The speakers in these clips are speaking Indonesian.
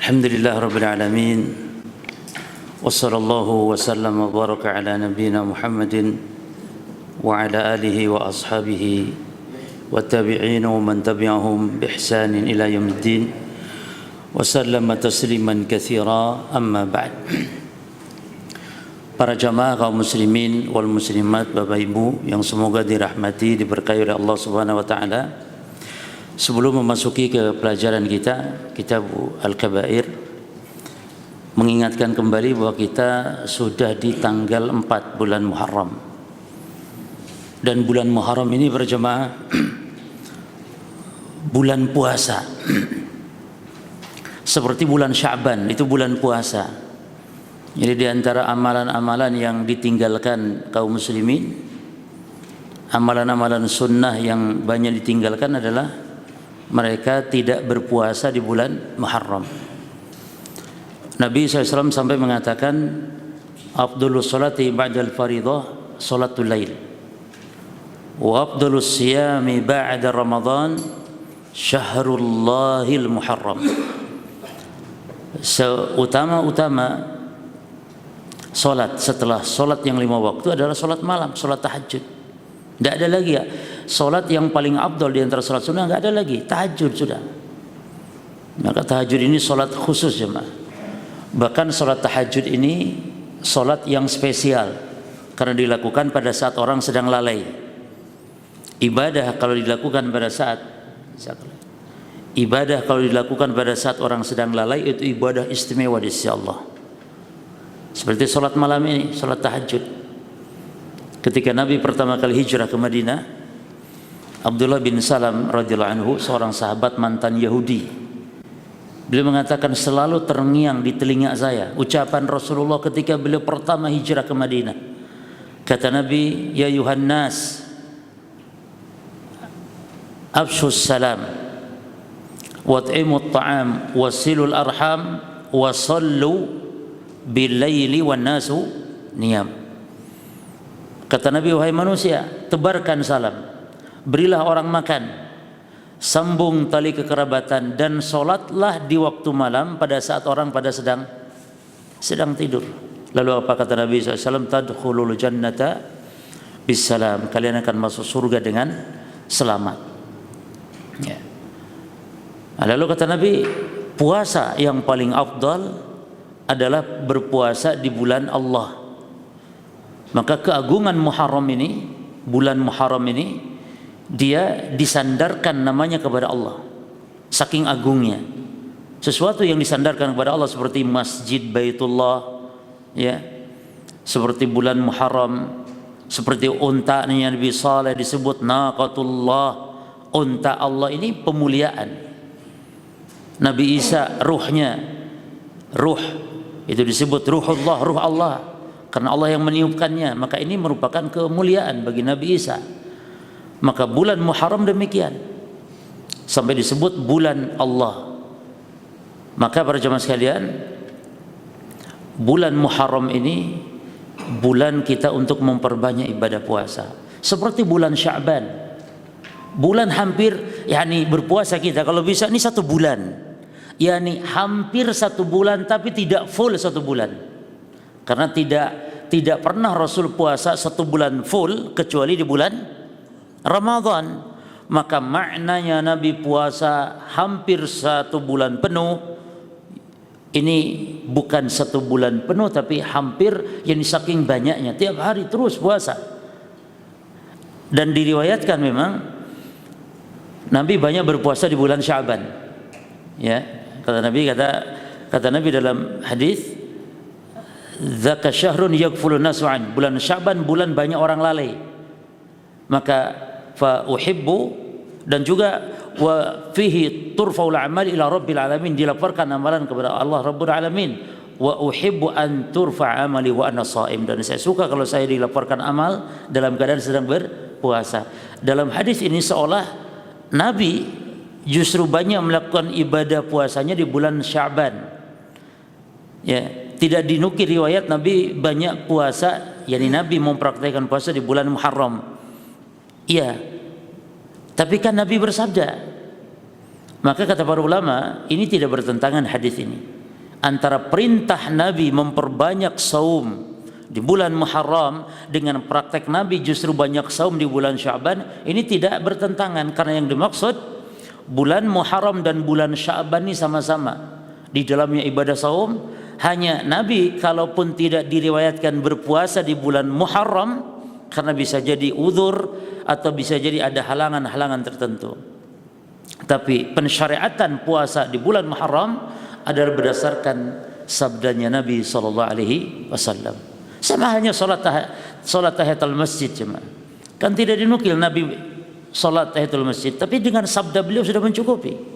Alhamdulillah Rabbil Alamin. Wassallallahu wasallam wa baraka ala nabiyyina Muhammadin wa ala alihi wa ashabihi wa tabi'in wa man tabi'ahum bi ihsanin ila yaumiddin wa sallama tasliman katsira, amma ba'd. Para jamaah kaum muslimin wal muslimat, Bapak Ibu yang semoga dirahmati, diberkahi oleh Allah Subhanahu wa taala. Sebelum memasuki ke pelajaran kita, Kitab Al-Kabair, mengingatkan kembali bahwa kita sudah di tanggal 4 bulan Muharram. Dan bulan Muharram ini berjemaah bulan puasa. Seperti bulan Sya'ban, itu bulan puasa. Jadi di antara amalan-amalan yang ditinggalkan kaum muslimin, amalan-amalan sunnah yang banyak ditinggalkan adalah mereka tidak berpuasa di bulan Muharram. Nabi SAW sampai mengatakan, afdhalus salati ba'dal faridah salatul lail, wa afdhalus siyami ba'da Ramadan syahrullahil muharram. Seutama-utama solat setelah solat yang 5 waktu adalah solat malam, solat tahajud. Tidak ada lagi ya. Solat yang paling abdul di antara solat sunnah tidak ada lagi. Tahajud sudah. Maka tahajud ini solat khusus jemaah. Bahkan solat tahajud ini solat yang spesial karena dilakukan pada saat orang sedang lalai. Ibadah kalau dilakukan pada saat orang sedang lalai itu ibadah istimewa di sisi Allah. Seperti solat malam ini, solat tahajud. Ketika Nabi pertama kali hijrah ke Madinah, Abdullah bin Salam radhiyallahu anhu, seorang sahabat mantan Yahudi, beliau mengatakan selalu terngiang di telinga saya ucapan Rasulullah ketika beliau pertama hijrah ke Madinah. Kata Nabi, ya Yuhannas, afshus salam, wat'imut ta'am, wasilul arham, wasallu bil-laili wan nasu niyam. Kata Nabi, wahai manusia, tebarkan salam, berilah orang makan, sambung tali kekerabatan, dan solatlah di waktu malam pada saat orang pada sedang tidur. Lalu apa kata Nabi SAW? Tadkhulul jannata bisalam, kalian akan masuk surga dengan selamat. Ya. Lalu kata Nabi, puasa yang paling afdal adalah berpuasa di bulan Allah. Maka keagungan Muharram ini, bulan Muharram ini, dia disandarkan namanya kepada Allah. Saking agungnya. Sesuatu yang disandarkan kepada Allah seperti Masjid Baitullah, ya. Seperti bulan Muharram, seperti unta Nabi Saleh disebut naqatullah, unta Allah, ini pemuliaan. Nabi Isa ruhnya, ruh itu disebut ruhullah, ruh Allah, karena Allah yang meniupkannya. Maka ini merupakan kemuliaan bagi Nabi Isa. Maka bulan Muharram demikian, sampai disebut bulan Allah. Maka para jemaah sekalian, bulan Muharram ini bulan kita untuk memperbanyak ibadah puasa. Seperti bulan Sya'ban, bulan hampir berpuasa kita kalau bisa ini 1 bulan, hampir 1 bulan, tapi tidak full 1 bulan. Karena tidak pernah Rasul puasa 1 bulan full kecuali di bulan Ramadan. Maka maknanya Nabi puasa hampir 1 bulan penuh. Ini bukan 1 bulan penuh, tapi hampir, yang saking banyaknya, tiap hari terus puasa. Dan diriwayatkan memang Nabi banyak berpuasa di bulan Sya'ban. Ya, kata Nabi dalam hadis, dzaka syahrun yaghfulun nasu an, bulan Sya'ban bulan banyak orang lalai. Maka fa uhibbu, dan juga wa fihi turfaul amal ila rabbil alamin, dilaporkan amalan kepada Allah Rabbul Alamin. Wa uhibbu an turfa amali wa ana shaim, dan saya suka kalau saya dilaporkan amal dalam keadaan sedang berpuasa. Dalam hadis ini seolah Nabi justru banyak melakukan ibadah puasanya di bulan Sya'ban. Ya, tidak dinukil riwayat Nabi banyak puasa, Nabi mempraktikkan puasa di bulan Muharram. Iya, tapi kan Nabi bersabda. Maka kata para ulama, ini tidak bertentangan hadis ini. antara perintah Nabi memperbanyak saum di bulan Muharram dengan praktek Nabi justru banyak saum di bulan Sya'ban, ini tidak bertentangan, karena yang dimaksud bulan Muharram dan bulan Sya'ban ini sama-sama di dalamnya ibadah saum. Hanya Nabi kalaupun tidak diriwayatkan berpuasa di bulan Muharram karena bisa jadi uzur atau bisa jadi ada halangan-halangan tertentu, tapi pensyariatan puasa di bulan Muharram adalah berdasarkan sabdanya Nabi sallallahu alaihi wasallam. Sama halnya salat tahiyatul masjid, jemaah. Kan tidak dinukil Nabi salat tahiyatul masjid, tapi dengan sabda beliau sudah mencukupi.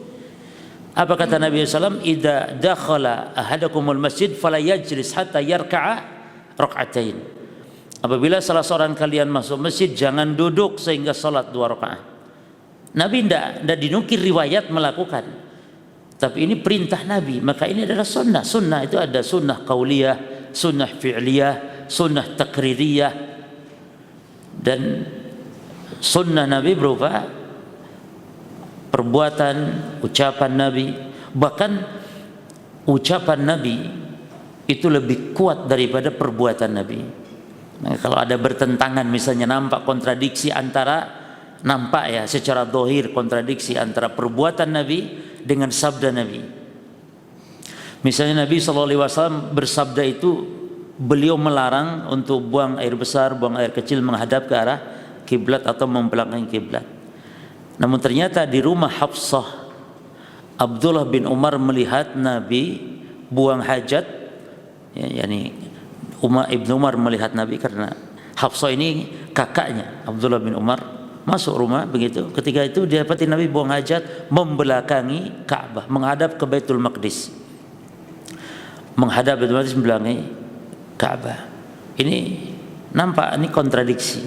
Apa kata Nabi sallallahu alaihi wasallam? Idza dakhala ahadakumul masjid fala yajlis hatta yarka'a rak'atain. Apabila salah seorang kalian masuk masjid, jangan duduk sehingga salat 2 rakaat. Nabi tidak dinukil riwayat melakukan, tapi ini perintah Nabi, maka ini adalah sunnah. Sunnah itu ada sunnah qauliyah, sunnah fi'liyah, sunnah takririyah, dan sunnah Nabi berupa perbuatan, ucapan Nabi. Bahkan ucapan Nabi itu lebih kuat daripada perbuatan Nabi. Nah, kalau ada bertentangan, misalnya nampak kontradiksi antara, nampak ya secara zahir kontradiksi antara perbuatan Nabi dengan sabda Nabi. Misalnya Nabi SAW bersabda itu, beliau melarang untuk buang air besar, buang air kecil menghadap ke arah kiblat atau membelakangi kiblat. Namun ternyata di rumah Hafsah, Abdullah bin Umar melihat Nabi buang hajat, yakni Ibnu Umar melihat Nabi, karena Hafsah ini kakaknya Abdullah bin Umar, masuk rumah begitu. Ketika itu dia dapati Nabi buang hajat membelakangi Ka'bah, menghadap ke Baitul Maqdis. Menghadap Baitul Maqdis, membelakangi Ka'bah. Ini nampak ini kontradiksi.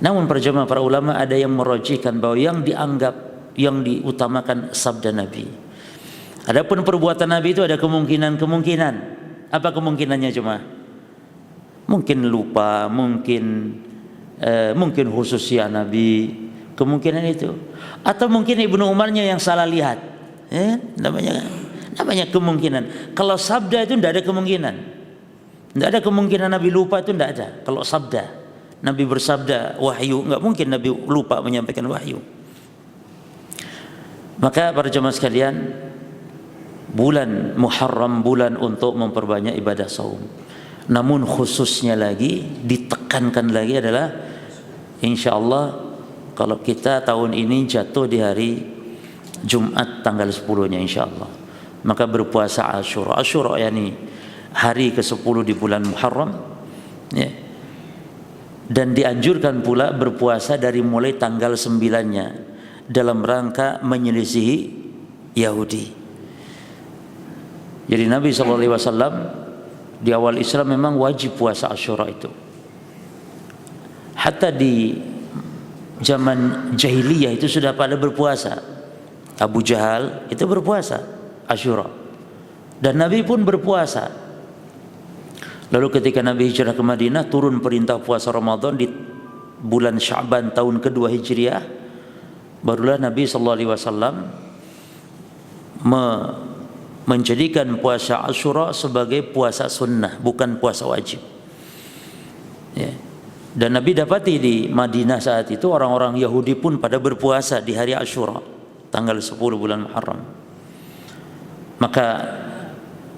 Namun para jemaah, para ulama ada yang merojihkan bahwa yang dianggap, yang diutamakan sabda Nabi. Adapun perbuatan Nabi itu ada kemungkinan-kemungkinan. Apa kemungkinannya jemaah? Mungkin lupa, mungkin khususnya Nabi, kemungkinan itu, atau mungkin Ibnu Umarnya yang salah lihat, namanya kemungkinan. Kalau sabda itu tidak ada kemungkinan, tidak ada kemungkinan Nabi lupa, itu tidak ada. Kalau sabda, Nabi bersabda wahyu, nggak mungkin Nabi lupa menyampaikan wahyu. Maka para jemaah sekalian, bulan Muharram bulan untuk memperbanyak ibadah saum. Namun khususnya lagi, ditekankan lagi adalah insyaallah kalau kita tahun ini jatuh di hari Jumat tanggal 10-nya insyaallah, maka berpuasa Asyura. Asyura yakni hari ke-10 di bulan Muharram, ya. Dan dianjurkan pula berpuasa dari mulai tanggal 9-nya dalam rangka menyelisihi Yahudi. Jadi Nabi SAW di awal Islam memang wajib puasa Asyura itu. Hatta di zaman jahiliyah itu sudah pada berpuasa. Abu Jahal itu berpuasa Asyura, dan Nabi pun berpuasa. Lalu ketika Nabi hijrah ke Madinah, turun perintah puasa Ramadan di bulan Sya'ban tahun kedua Hijriah. Barulah Nabi SAW menjadikan puasa Asyura sebagai puasa sunnah, bukan puasa wajib, ya. Dan Nabi dapati di Madinah saat itu orang-orang Yahudi pun pada berpuasa di hari Asyura tanggal 10 bulan Muharram. Maka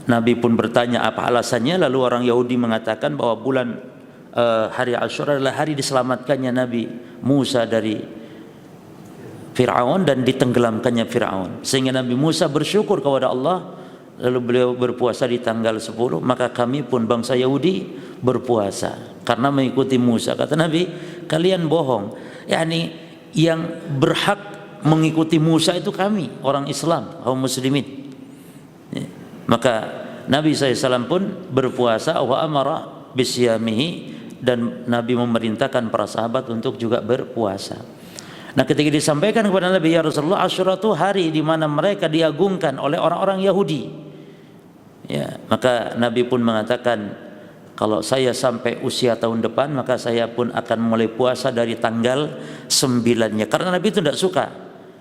Nabi pun bertanya apa alasannya, lalu orang Yahudi mengatakan bahwa hari Asyura adalah hari diselamatkannya Nabi Musa dari Fir'aun dan ditenggelamkannya Fir'aun, sehingga Nabi Musa bersyukur kepada Allah, lalu beliau berpuasa di tanggal 10. Maka kami pun bangsa Yahudi berpuasa karena mengikuti Musa. Kata Nabi, kalian bohong, yakni yang berhak mengikuti Musa itu kami, orang Islam, kaum muslimin, ya. Maka Nabi SAW pun berpuasa, wa amara bisyamihi, dan Nabi memerintahkan para sahabat untuk juga berpuasa. Nah, ketika disampaikan kepada Nabi, ya Rasulullah, Asyura itu hari di mana mereka diagungkan oleh orang-orang Yahudi, ya, maka Nabi pun mengatakan, kalau saya sampai usia tahun depan, maka saya pun akan mulai puasa dari tanggal 9-nya, karena Nabi itu tidak suka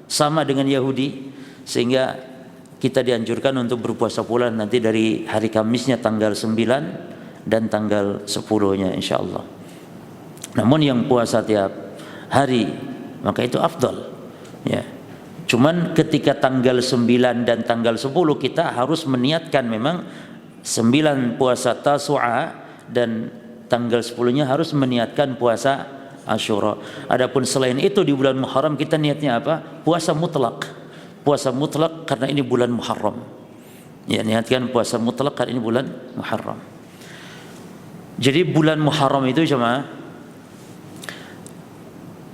sama dengan Yahudi, sehingga kita dianjurkan untuk berpuasa pula nanti dari hari Kamisnya tanggal 9 dan tanggal 10-nya insyaallah. Namun yang puasa tiap hari maka itu afdal ya. Cuman ketika tanggal 9 dan tanggal 10 kita harus meniatkan memang 9 puasa Tasu'a dan tanggal 10-nya harus meniatkan puasa Asyura. Adapun selain itu di bulan Muharram kita niatnya apa? Puasa mutlak. Puasa mutlak karena ini bulan Muharram. Ya, niatkan puasa mutlak karena ini bulan Muharram. Jadi bulan Muharram itu jemaah,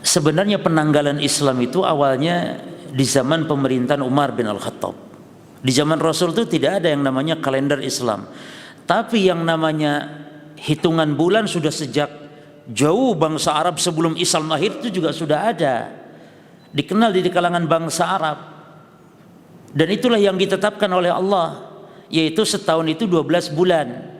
sebenarnya penanggalan Islam itu awalnya di zaman pemerintahan Umar bin Al-Khattab. Di zaman Rasul itu tidak ada yang namanya kalender Islam. Tapi yang namanya hitungan bulan sudah sejak jauh bangsa Arab sebelum Islam lahir itu juga sudah ada. Dikenal di kalangan bangsa Arab. Dan itulah yang ditetapkan oleh Allah, yaitu setahun itu 12 bulan.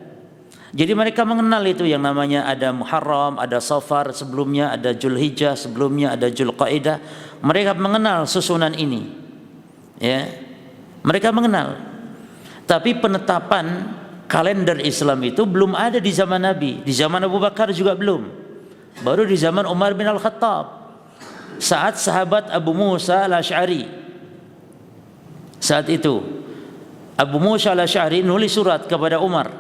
Jadi mereka mengenal itu yang namanya ada Muharram, ada Safar sebelumnya, ada Zulhijjah sebelumnya, ada Zulqaidah. Mereka mengenal susunan ini. Ya. Mereka mengenal. Tapi penetapan kalender Islam itu belum ada di zaman Nabi. Di zaman Abu Bakar juga belum. Baru di zaman Umar bin Al-Khattab. Saat sahabat Abu Musa Al-Asy'ari, saat itu Abu Musa Al-Asy'ari nulis surat kepada Umar,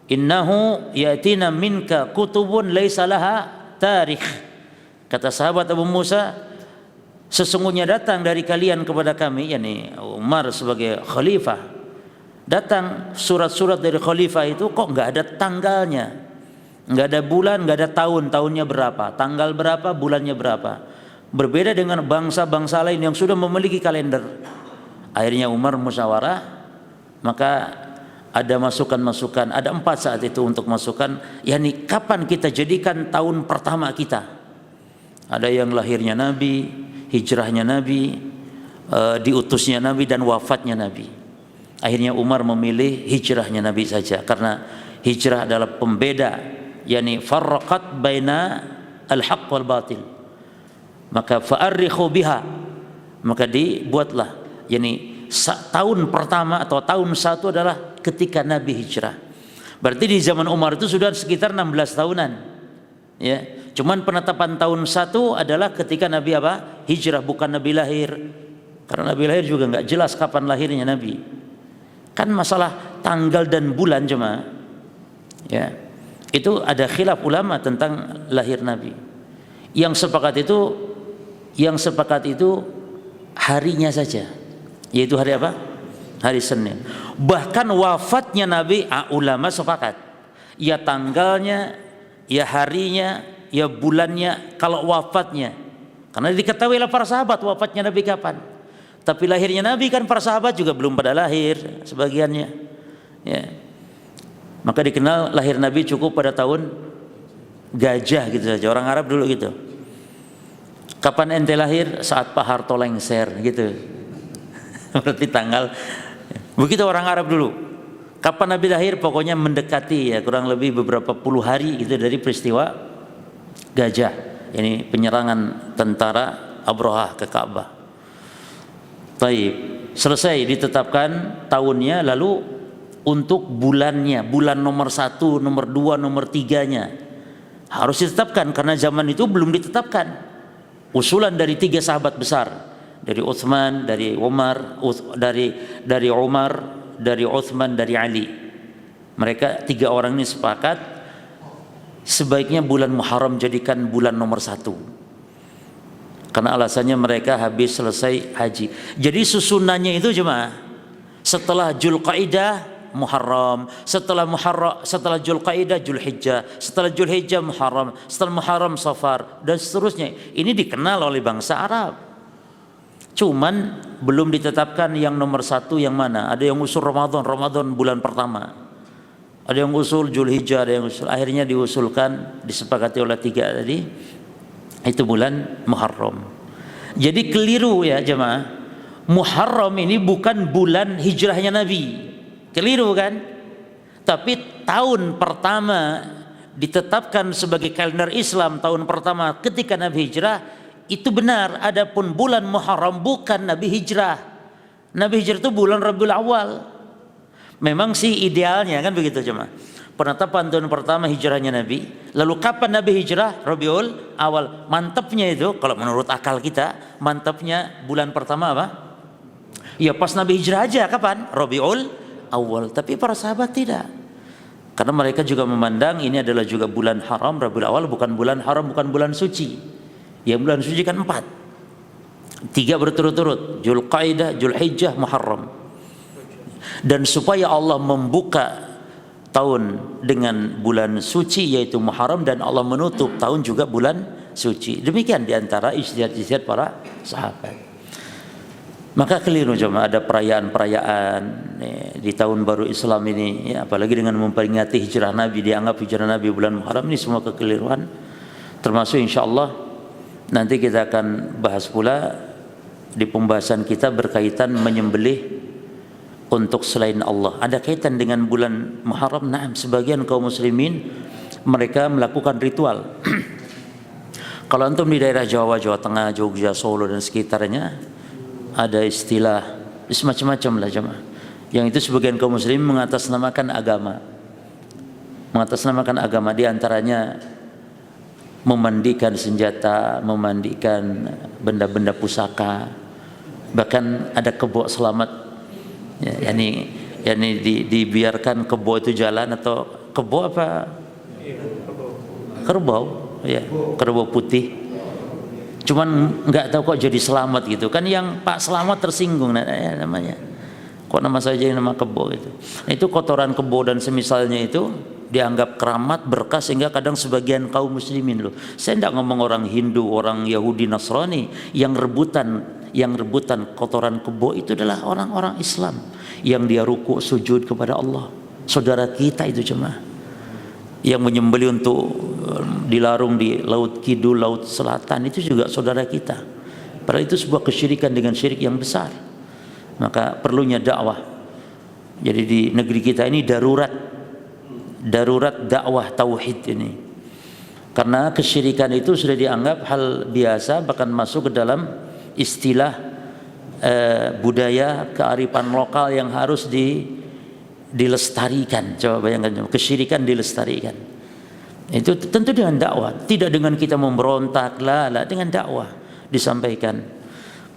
innahu yatina minka kutubun laisa laha tarikh. Kata sahabat Abu Musa, sesungguhnya datang dari kalian kepada kami, yakni Umar sebagai khalifah, datang surat-surat dari khalifah itu kok nggak ada tanggalnya, nggak ada bulan, nggak ada tahun, tahunnya berapa, tanggal berapa, bulannya berapa. Berbeda dengan bangsa-bangsa lain yang sudah memiliki kalender. Akhirnya Umar musyawarah, maka ada masukan-masukan, ada 4 saat itu untuk masukan, yakni kapan kita jadikan tahun pertama kita. Ada yang lahirnya Nabi, hijrahnya Nabi, diutusnya Nabi dan wafatnya Nabi. Akhirnya Umar memilih hijrahnya Nabi saja karena hijrah adalah pembeda, yakni farraqat baina al-haq wal batil. Maka fa'arikhu biha, maka dibuatlah, yakni tahun pertama atau tahun 1 adalah ketika Nabi hijrah. Berarti di zaman Umar itu sudah sekitar 16 tahunan. Ya, cuman penetapan tahun 1 adalah ketika Nabi apa? Hijrah, bukan Nabi lahir. Karena Nabi lahir juga nggak jelas kapan lahirnya Nabi. Kan masalah tanggal dan bulan jemaah. Ya. Itu ada khilaf ulama tentang lahir Nabi. Yang sepakat itu harinya saja. Yaitu hari apa? Hari Senin. Bahkan wafatnya Nabi, ulama sepakat. Ya tanggalnya, ya harinya, ya bulannya, kalau wafatnya. Karena diketahui oleh para sahabat wafatnya Nabi kapan. Tapi lahirnya Nabi kan para sahabat juga belum pada lahir sebagiannya. Ya. Maka dikenal lahir Nabi cukup pada tahun gajah gitu saja. Orang Arab dulu gitu. Kapan ente lahir? Saat Pak Harto lengser gitu. Berarti tanggal. Begitu orang Arab dulu. Kapan Nabi lahir? Pokoknya mendekati ya kurang lebih beberapa puluh hari gitu dari peristiwa gajah. Ini penyerangan tentara Abrahah ke Ka'bah. Taib. Selesai ditetapkan tahunnya, lalu untuk bulannya, bulan nomor 1, nomor 2, nomor 3-nya harus ditetapkan karena zaman itu belum ditetapkan. Usulan dari 3 sahabat besar, dari Utsman, dari Umar, dari Umar, dari Utsman, dari Ali. Mereka 3 orang ini sepakat sebaiknya bulan Muharram jadikan bulan nomor 1. Karena alasannya mereka habis selesai haji. Jadi susunannya itu jemaah, setelah Zulqaidah Muharram, setelah Zulqaidah Zulhijjah, setelah Zulhijjah Muharram, setelah Muharram Safar dan seterusnya. Ini dikenal oleh bangsa Arab. Cuman belum ditetapkan yang nomor 1 yang mana. Ada yang usul Ramadan bulan pertama. Ada yang usul Zulhijjah, ada yang usul. Akhirnya diusulkan, disepakati oleh 3 tadi. Itu bulan Muharram. Jadi keliru ya jemaah. Muharram ini bukan bulan hijrahnya Nabi. Keliru kan? Tapi tahun pertama ditetapkan sebagai kalender Islam, tahun pertama ketika Nabi hijrah itu benar. Adapun bulan Muharram bukan Nabi hijrah. Nabi hijrah itu bulan Rabiul Awal. Memang sih idealnya kan begitu cuma. Penetapan tahun pertama hijrahnya Nabi. Lalu kapan Nabi hijrah? Rabiul Awal. Mantapnya itu kalau menurut akal kita, mantapnya bulan pertama apa? Ya pas Nabi hijrah aja. Kapan? Rabiul Awal. Tapi para sahabat tidak. Karena mereka juga memandang ini adalah juga bulan haram. Rabiul Awal bukan bulan haram, bukan bulan suci. Yang bulan suci kan 4. 3 berturut-turut. Dzulqa'dah, Dzulhijjah, Muharram. Dan supaya Allah membuka tahun dengan bulan suci yaitu Muharram, dan Allah menutup tahun juga bulan suci. Demikian diantara ijtihad-ijtihad para sahabat. Maka keliru cuma ada perayaan-perayaan di tahun baru Islam ini, ya, apalagi dengan memperingati hijrah Nabi, dianggap hijrah Nabi bulan Muharram. Ini semua kekeliruan. Termasuk insyaallah nanti kita akan bahas pula di pembahasan kita berkaitan menyembelih untuk selain Allah. Ada kaitan dengan bulan Muharram? Nah, sebagian kaum muslimin mereka melakukan ritual. Kalau antum di daerah Jawa, Jawa Tengah, Jogja, Solo dan sekitarnya ada istilah semacam-macam lah jemaah. Yang itu sebagian kaum muslimin mengatasnamakan agama. Mengatasnamakan agama, di antaranya memandikan senjata, memandikan benda-benda pusaka. Bahkan ada kebo selamat. Ya, yani dibiarkan kebo itu jalan, atau kebo apa? Kerbau, ya, kerbau putih. Cuman nggak tahu kok jadi selamat gitu. Kan yang Pak Selamat tersinggung namanya. Kok nama saja yang nama kebo gitu. Nah, itu kotoran kebo dan semisalnya itu dianggap keramat, berkah, sehingga kadang sebagian kaum muslimin loh. Saya tidak ngomong orang Hindu, orang Yahudi, Nasrani yang rebutan kotoran kebo itu adalah orang-orang Islam yang dia ruku sujud kepada Allah. Saudara kita itu cuma yang menyembelih untuk dilarung di laut kidul, laut selatan, itu juga saudara kita. Padahal itu sebuah kesyirikan dengan syirik yang besar. Maka perlunya dakwah. Jadi di negeri kita ini darurat dakwah tauhid ini. Karena kesyirikan itu sudah dianggap hal biasa, bahkan masuk ke dalam istilah budaya kearifan lokal yang harus dilestarikan. Coba bayangkan, kesyirikan dilestarikan. Itu tentu dengan dakwah, tidak dengan kita memberontak, dengan dakwah disampaikan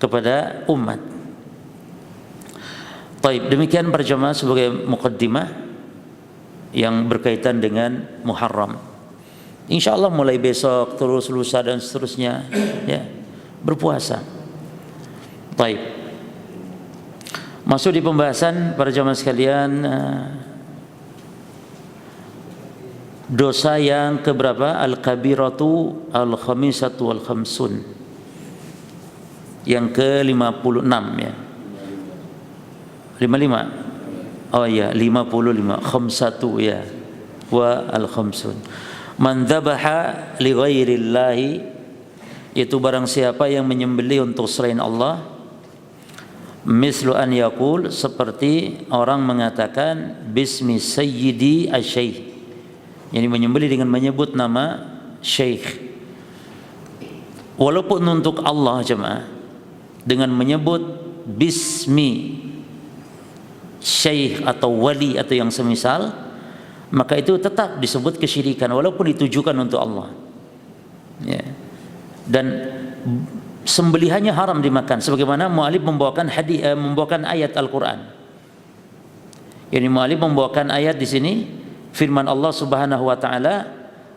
kepada umat. Baik, demikian berjamaah sebagai muqaddimah yang berkaitan dengan Muharram. Insyaallah mulai besok, terus lusa dan seterusnya, ya, berpuasa. Baik. Masuk di pembahasan para jamaah sekalian, dosa yang keberapa? Al-kabiratu al-khamisatu wal-khamsun. Yang ke-56 ya. 55. Oh ya, 55. Khamsatu ya. Wa al-khamsun. Man dzabaha li ghairillahi, yaitu barang siapa yang menyembelih untuk selain Allah, mislu an yaqul, seperti orang mengatakan bismi sayyidi asy-syekh, yani menyembelih dengan menyebut nama syekh, walaupun untuk Allah jemaah, dengan menyebut bismi syekh atau wali atau yang semisal, maka itu tetap disebut kesyirikan walaupun ditujukan untuk Allah, ya. Dan sembelihannya haram dimakan, sebagaimana mu'alif membawakan ayat Al-Quran. Yani mu'alif membawakan ayat di sini, firman Allah Subhanahu wa taala,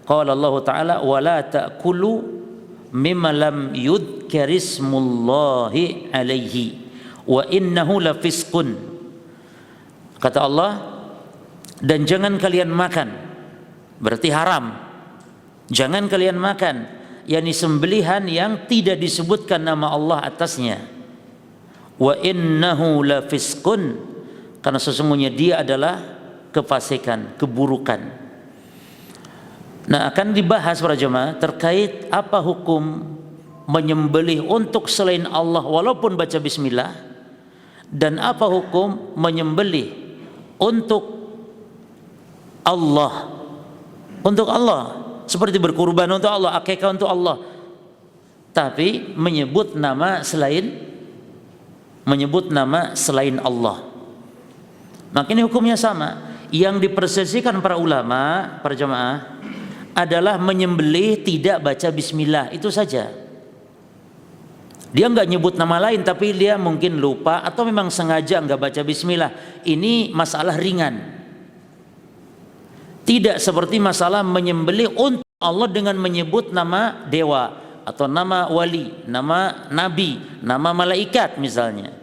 qala Allah taala wala ta'kulu mimma lam yudhkarismullahi alaihi wa innahu lafisqun. Kata Allah, dan jangan kalian makan, berarti haram. Jangan kalian makan, yakni sembelihan yang tidak disebutkan nama Allah atasnya. Wa innahu lafisqun, karena sesungguhnya dia adalah kefasikan, keburukan. Nah, akan dibahas para jemaah terkait apa hukum menyembelih untuk selain Allah walaupun baca bismillah, dan apa hukum menyembelih untuk Allah, seperti berkurban untuk Allah, akikah untuk Allah, tapi menyebut nama selain menyebut nama selain Allah. Maka ini hukumnya sama. Yang dipersesikan para ulama, para jamaah, adalah menyembelih tidak baca bismillah, itu saja. Dia nggak nyebut nama lain, tapi dia mungkin lupa atau memang sengaja nggak baca bismillah. Ini masalah ringan. Tidak seperti masalah menyembelih untuk Allah dengan menyebut nama dewa atau nama wali, nama nabi, nama malaikat misalnya.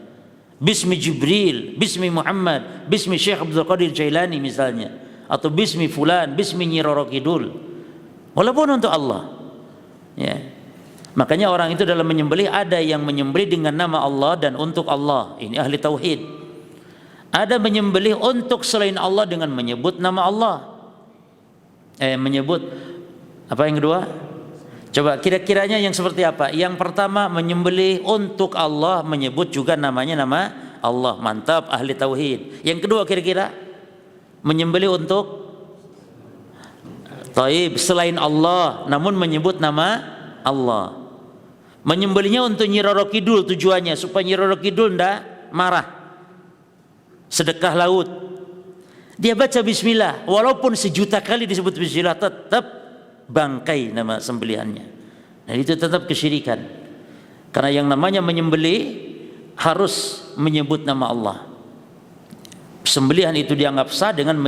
Bismi Jibril, Bismi Muhammad, Bismi Syekh Abdul Qadir Jailani misalnya, atau Bismi Fulan, Bismi Nyi Roro Kidul. Walaupun untuk Allah, ya. Makanya orang itu dalam menyembelih ada yang menyembelih dengan nama Allah dan untuk Allah. Ini ahli tauhid. Ada menyembelih untuk selain Allah dengan menyebut nama Allah. Menyebut apa yang kedua? Coba kira-kiranya yang seperti apa? Yang pertama menyembelih untuk Allah, menyebut juga namanya nama Allah. Mantap, ahli tauhid. Yang kedua kira-kira menyembelih untuk taib selain Allah namun menyebut nama Allah. Menyembelihnya untuk Nyi Roro Kidul, tujuannya supaya Nyi Roro Kidul ndak marah. Sedekah laut. Dia baca bismillah, walaupun sejuta kali disebut bismillah tetap bangkai nama sembelihannya. Nah, itu tetap kesyirikan. Karena yang namanya menyembelih harus menyebut nama Allah. Sembelihan itu dianggap sah dengan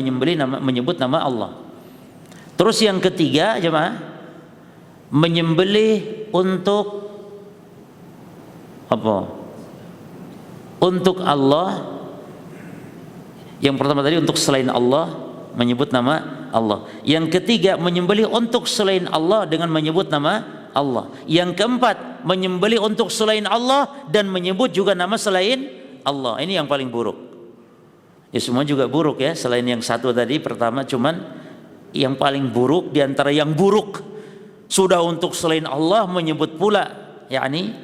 menyebut nama Allah. Terus yang ketiga, jemaah, menyembelih untuk apa? Untuk Allah. Yang pertama tadi untuk selain Allah, menyebut nama Allah. Yang ketiga menyembelih untuk selain Allah dengan menyebut nama Allah. Yang keempat menyembelih untuk selain Allah dan menyebut juga nama selain Allah. Ini yang paling buruk. Ya semua juga buruk ya, selain yang satu tadi pertama, cuman yang paling buruk di antara yang buruk sudah untuk selain Allah menyebut pula yakni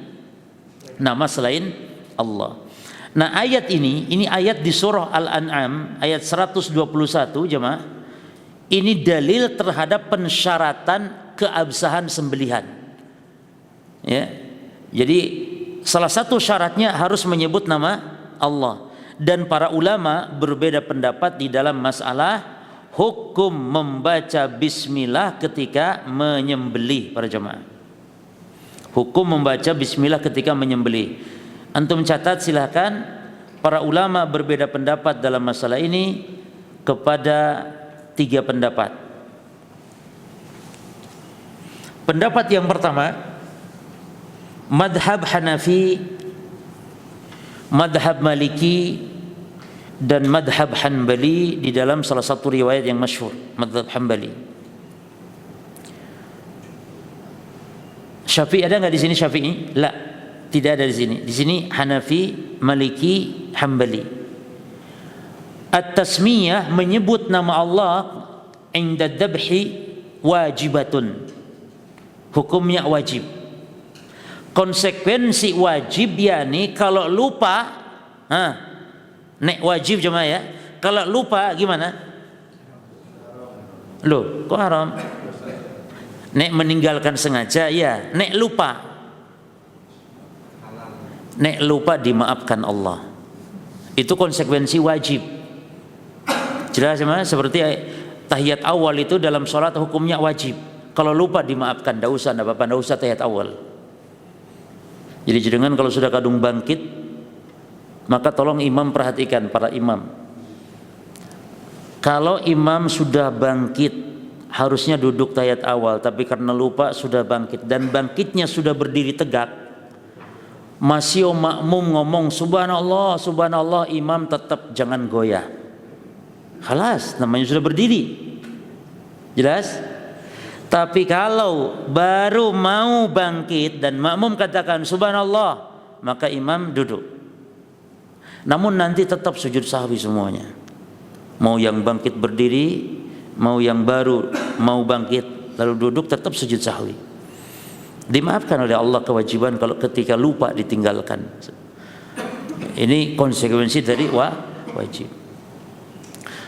nama selain Allah. Nah, ayat ini ayat di surah Al-An'am ayat 121 jemaah. Ini dalil terhadap pensyaratan keabsahan sembelihan. Ya. Jadi salah satu syaratnya harus menyebut nama Allah. Dan para ulama berbeda pendapat di dalam masalah hukum membaca bismillah ketika menyembelih para jemaah. Hukum membaca bismillah ketika menyembelih. Antum catat silahkan, para ulama berbeda pendapat dalam masalah ini kepada 3 pendapat. Pendapat yang pertama, madhab Hanafi, madhab Maliki, dan madhab Hanbali di dalam salah satu riwayat yang masyhur, madhab Hanbali. Syafi'i ada nggak di sini Syafi'i? La, tidak ada di sini. Di sini Hanafi, Maliki, Hanbali. At-tasmiyah menyebut nama Allah inda dzabhi wajibatun. Hukumnya wajib. Konsekuensi wajib yakni kalau lupa, nek wajib jemaah ya. Kalau lupa gimana? Loh, kok haram? Nek meninggalkan sengaja ya, nek lupa. Nek lupa dimaafkan Allah. Itu konsekuensi wajib. Jelas ya, seperti tahiyat awal itu dalam sholat hukumnya wajib. Kalau lupa dimaafkan, tidak usah, tidak apa-apa, tidak usah tahiyat awal. Jadi jangan kalau sudah kadung bangkit, maka tolong imam perhatikan, para imam. Kalau imam sudah bangkit, harusnya duduk tahiyat awal, tapi karena lupa sudah bangkit dan bangkitnya sudah berdiri tegak, masih makmum ngomong subhanallah, subhanallah, imam tetap jangan goyah. Khalas, namanya sudah berdiri. Jelas? Tapi kalau baru mau bangkit dan makmum katakan subhanallah, maka imam duduk. Namun nanti tetap sujud sahwi semuanya. Mau yang bangkit berdiri, mau yang baru mau bangkit lalu duduk, tetap sujud sahwi. Dimaafkan oleh Allah kewajiban kalau ketika lupa ditinggalkan. Ini konsekuensi dari wajib.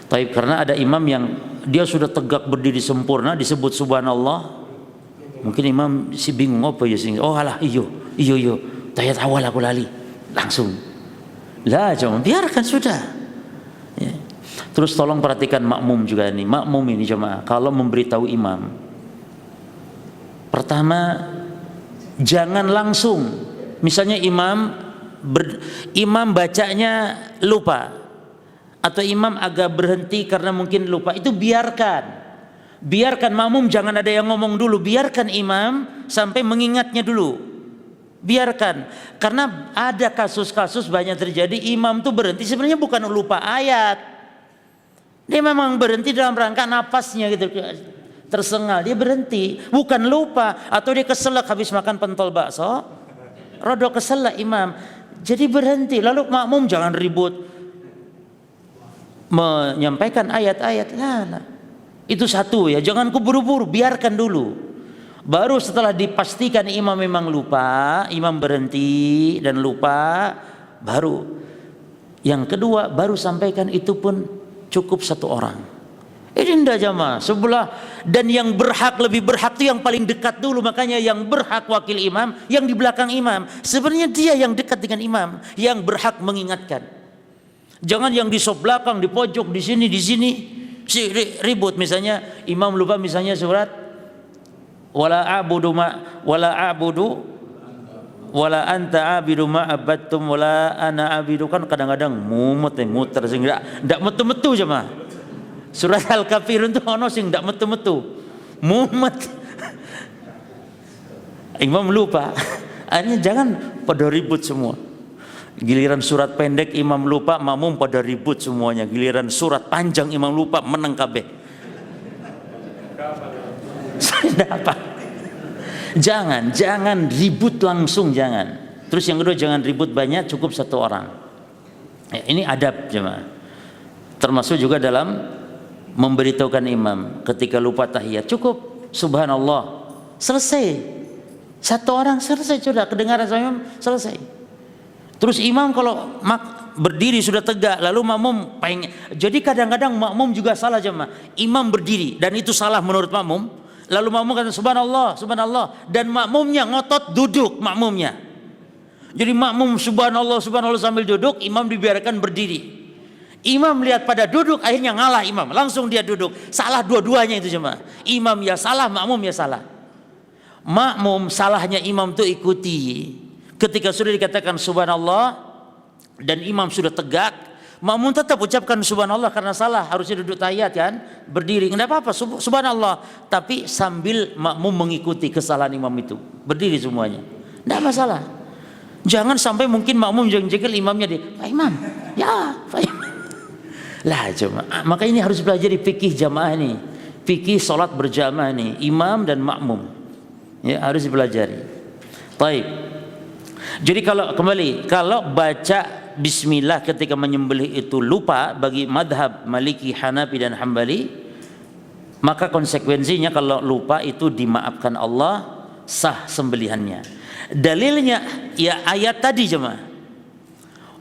Tapi karena ada imam yang dia sudah tegak berdiri sempurna disebut subhanallah, mungkin imam si bingung apa ya sing. Oh alah iyo tahiyat awal aku lali. Langsung Lah, cuma biarkan sudah. Ya. Terus tolong perhatikan makmum juga nih. Makmum ini jemaah, kalau memberitahu imam, pertama jangan langsung. Misalnya imam bacanya lupa, atau imam agak berhenti karena mungkin lupa, itu biarkan makmum, jangan ada yang ngomong dulu, biarkan imam sampai mengingatnya dulu, biarkan. Karena ada kasus-kasus banyak terjadi, imam tuh berhenti sebenarnya bukan lupa ayat, dia memang berhenti dalam rangka napasnya gitu, tersengal, dia berhenti, bukan lupa. Atau dia keselak habis makan pentol bakso, rodok keselak imam, jadi berhenti. Lalu makmum jangan ribut menyampaikan ayat-ayat, lah. Itu satu ya, jangan keburu-buru, biarkan dulu. Baru setelah dipastikan imam memang lupa, imam berhenti dan lupa, baru yang kedua baru sampaikan, itu pun cukup satu orang. Ini ndak jamaah sebelah, dan yang berhak, lebih berhak itu yang paling dekat dulu. Makanya yang berhak wakil imam, yang di belakang imam. Sebenarnya dia yang dekat dengan imam, yang berhak mengingatkan. Jangan yang di sop belakang, di pojok, di sini si ribut. Misalnya imam lupa misalnya surat wala anta abidu ma abattum wala ana abidu, kan kadang-kadang muter sehingga ndak metu-metu jemaah. Surat Al-Kafirun itu ono sing ndak metu-metu, mumet. Imam lupa, akhirnya jangan pada ribut semua. Giliran surat pendek imam lupa, makmum pada ribut semuanya. Giliran surat panjang imam lupa, menang kabeh. Apa? Jangan ribut langsung, jangan. Terus yang kedua, jangan ribut banyak, cukup satu orang. Ya, ini adab jemaah. Termasuk juga dalam memberitahukan imam ketika lupa tahiyat, cukup subhanallah, selesai. Satu orang selesai, sudah kedengaran sama imam, selesai. Terus imam kalau berdiri sudah tegak, lalu makmum pengen. Jadi kadang-kadang makmum juga salah jemaah. Imam berdiri dan itu salah menurut makmum. Lalu makmum kata subhanallah, subhanallah, dan makmumnya ngotot duduk makmumnya. Jadi makmum subhanallah, subhanallah sambil duduk, imam dibiarkan berdiri. Imam lihat pada duduk, akhirnya ngalah imam, langsung dia duduk. Salah dua-duanya itu jemaah. Imam ya salah, makmum ya salah. Makmum salahnya imam tuh ikuti. Ketika sudah dikatakan subhanallah dan imam sudah tegak, makmum tetap ucapkan subhanallah karena salah, harusnya duduk tahiyat kan, berdiri, enggak apa-apa subhanallah, tapi sambil makmum mengikuti kesalahan imam itu, berdiri semuanya, enggak masalah. Jangan sampai mungkin makmum jengkel imamnya, Pak Imam, ya Pak Imam. Lah jemaah, maka ini harus belajar di fikih jamaah nih, fikih salat berjamaah nih, imam dan makmum, ya harus dipelajari. Baik. Jadi kalau baca bismillah ketika menyembelih itu lupa, bagi madhab Maliki, Hanafi dan Hambali, maka konsekuensinya kalau lupa itu dimaafkan Allah, sah sembelihannya. Dalilnya ya ayat tadi jemaah,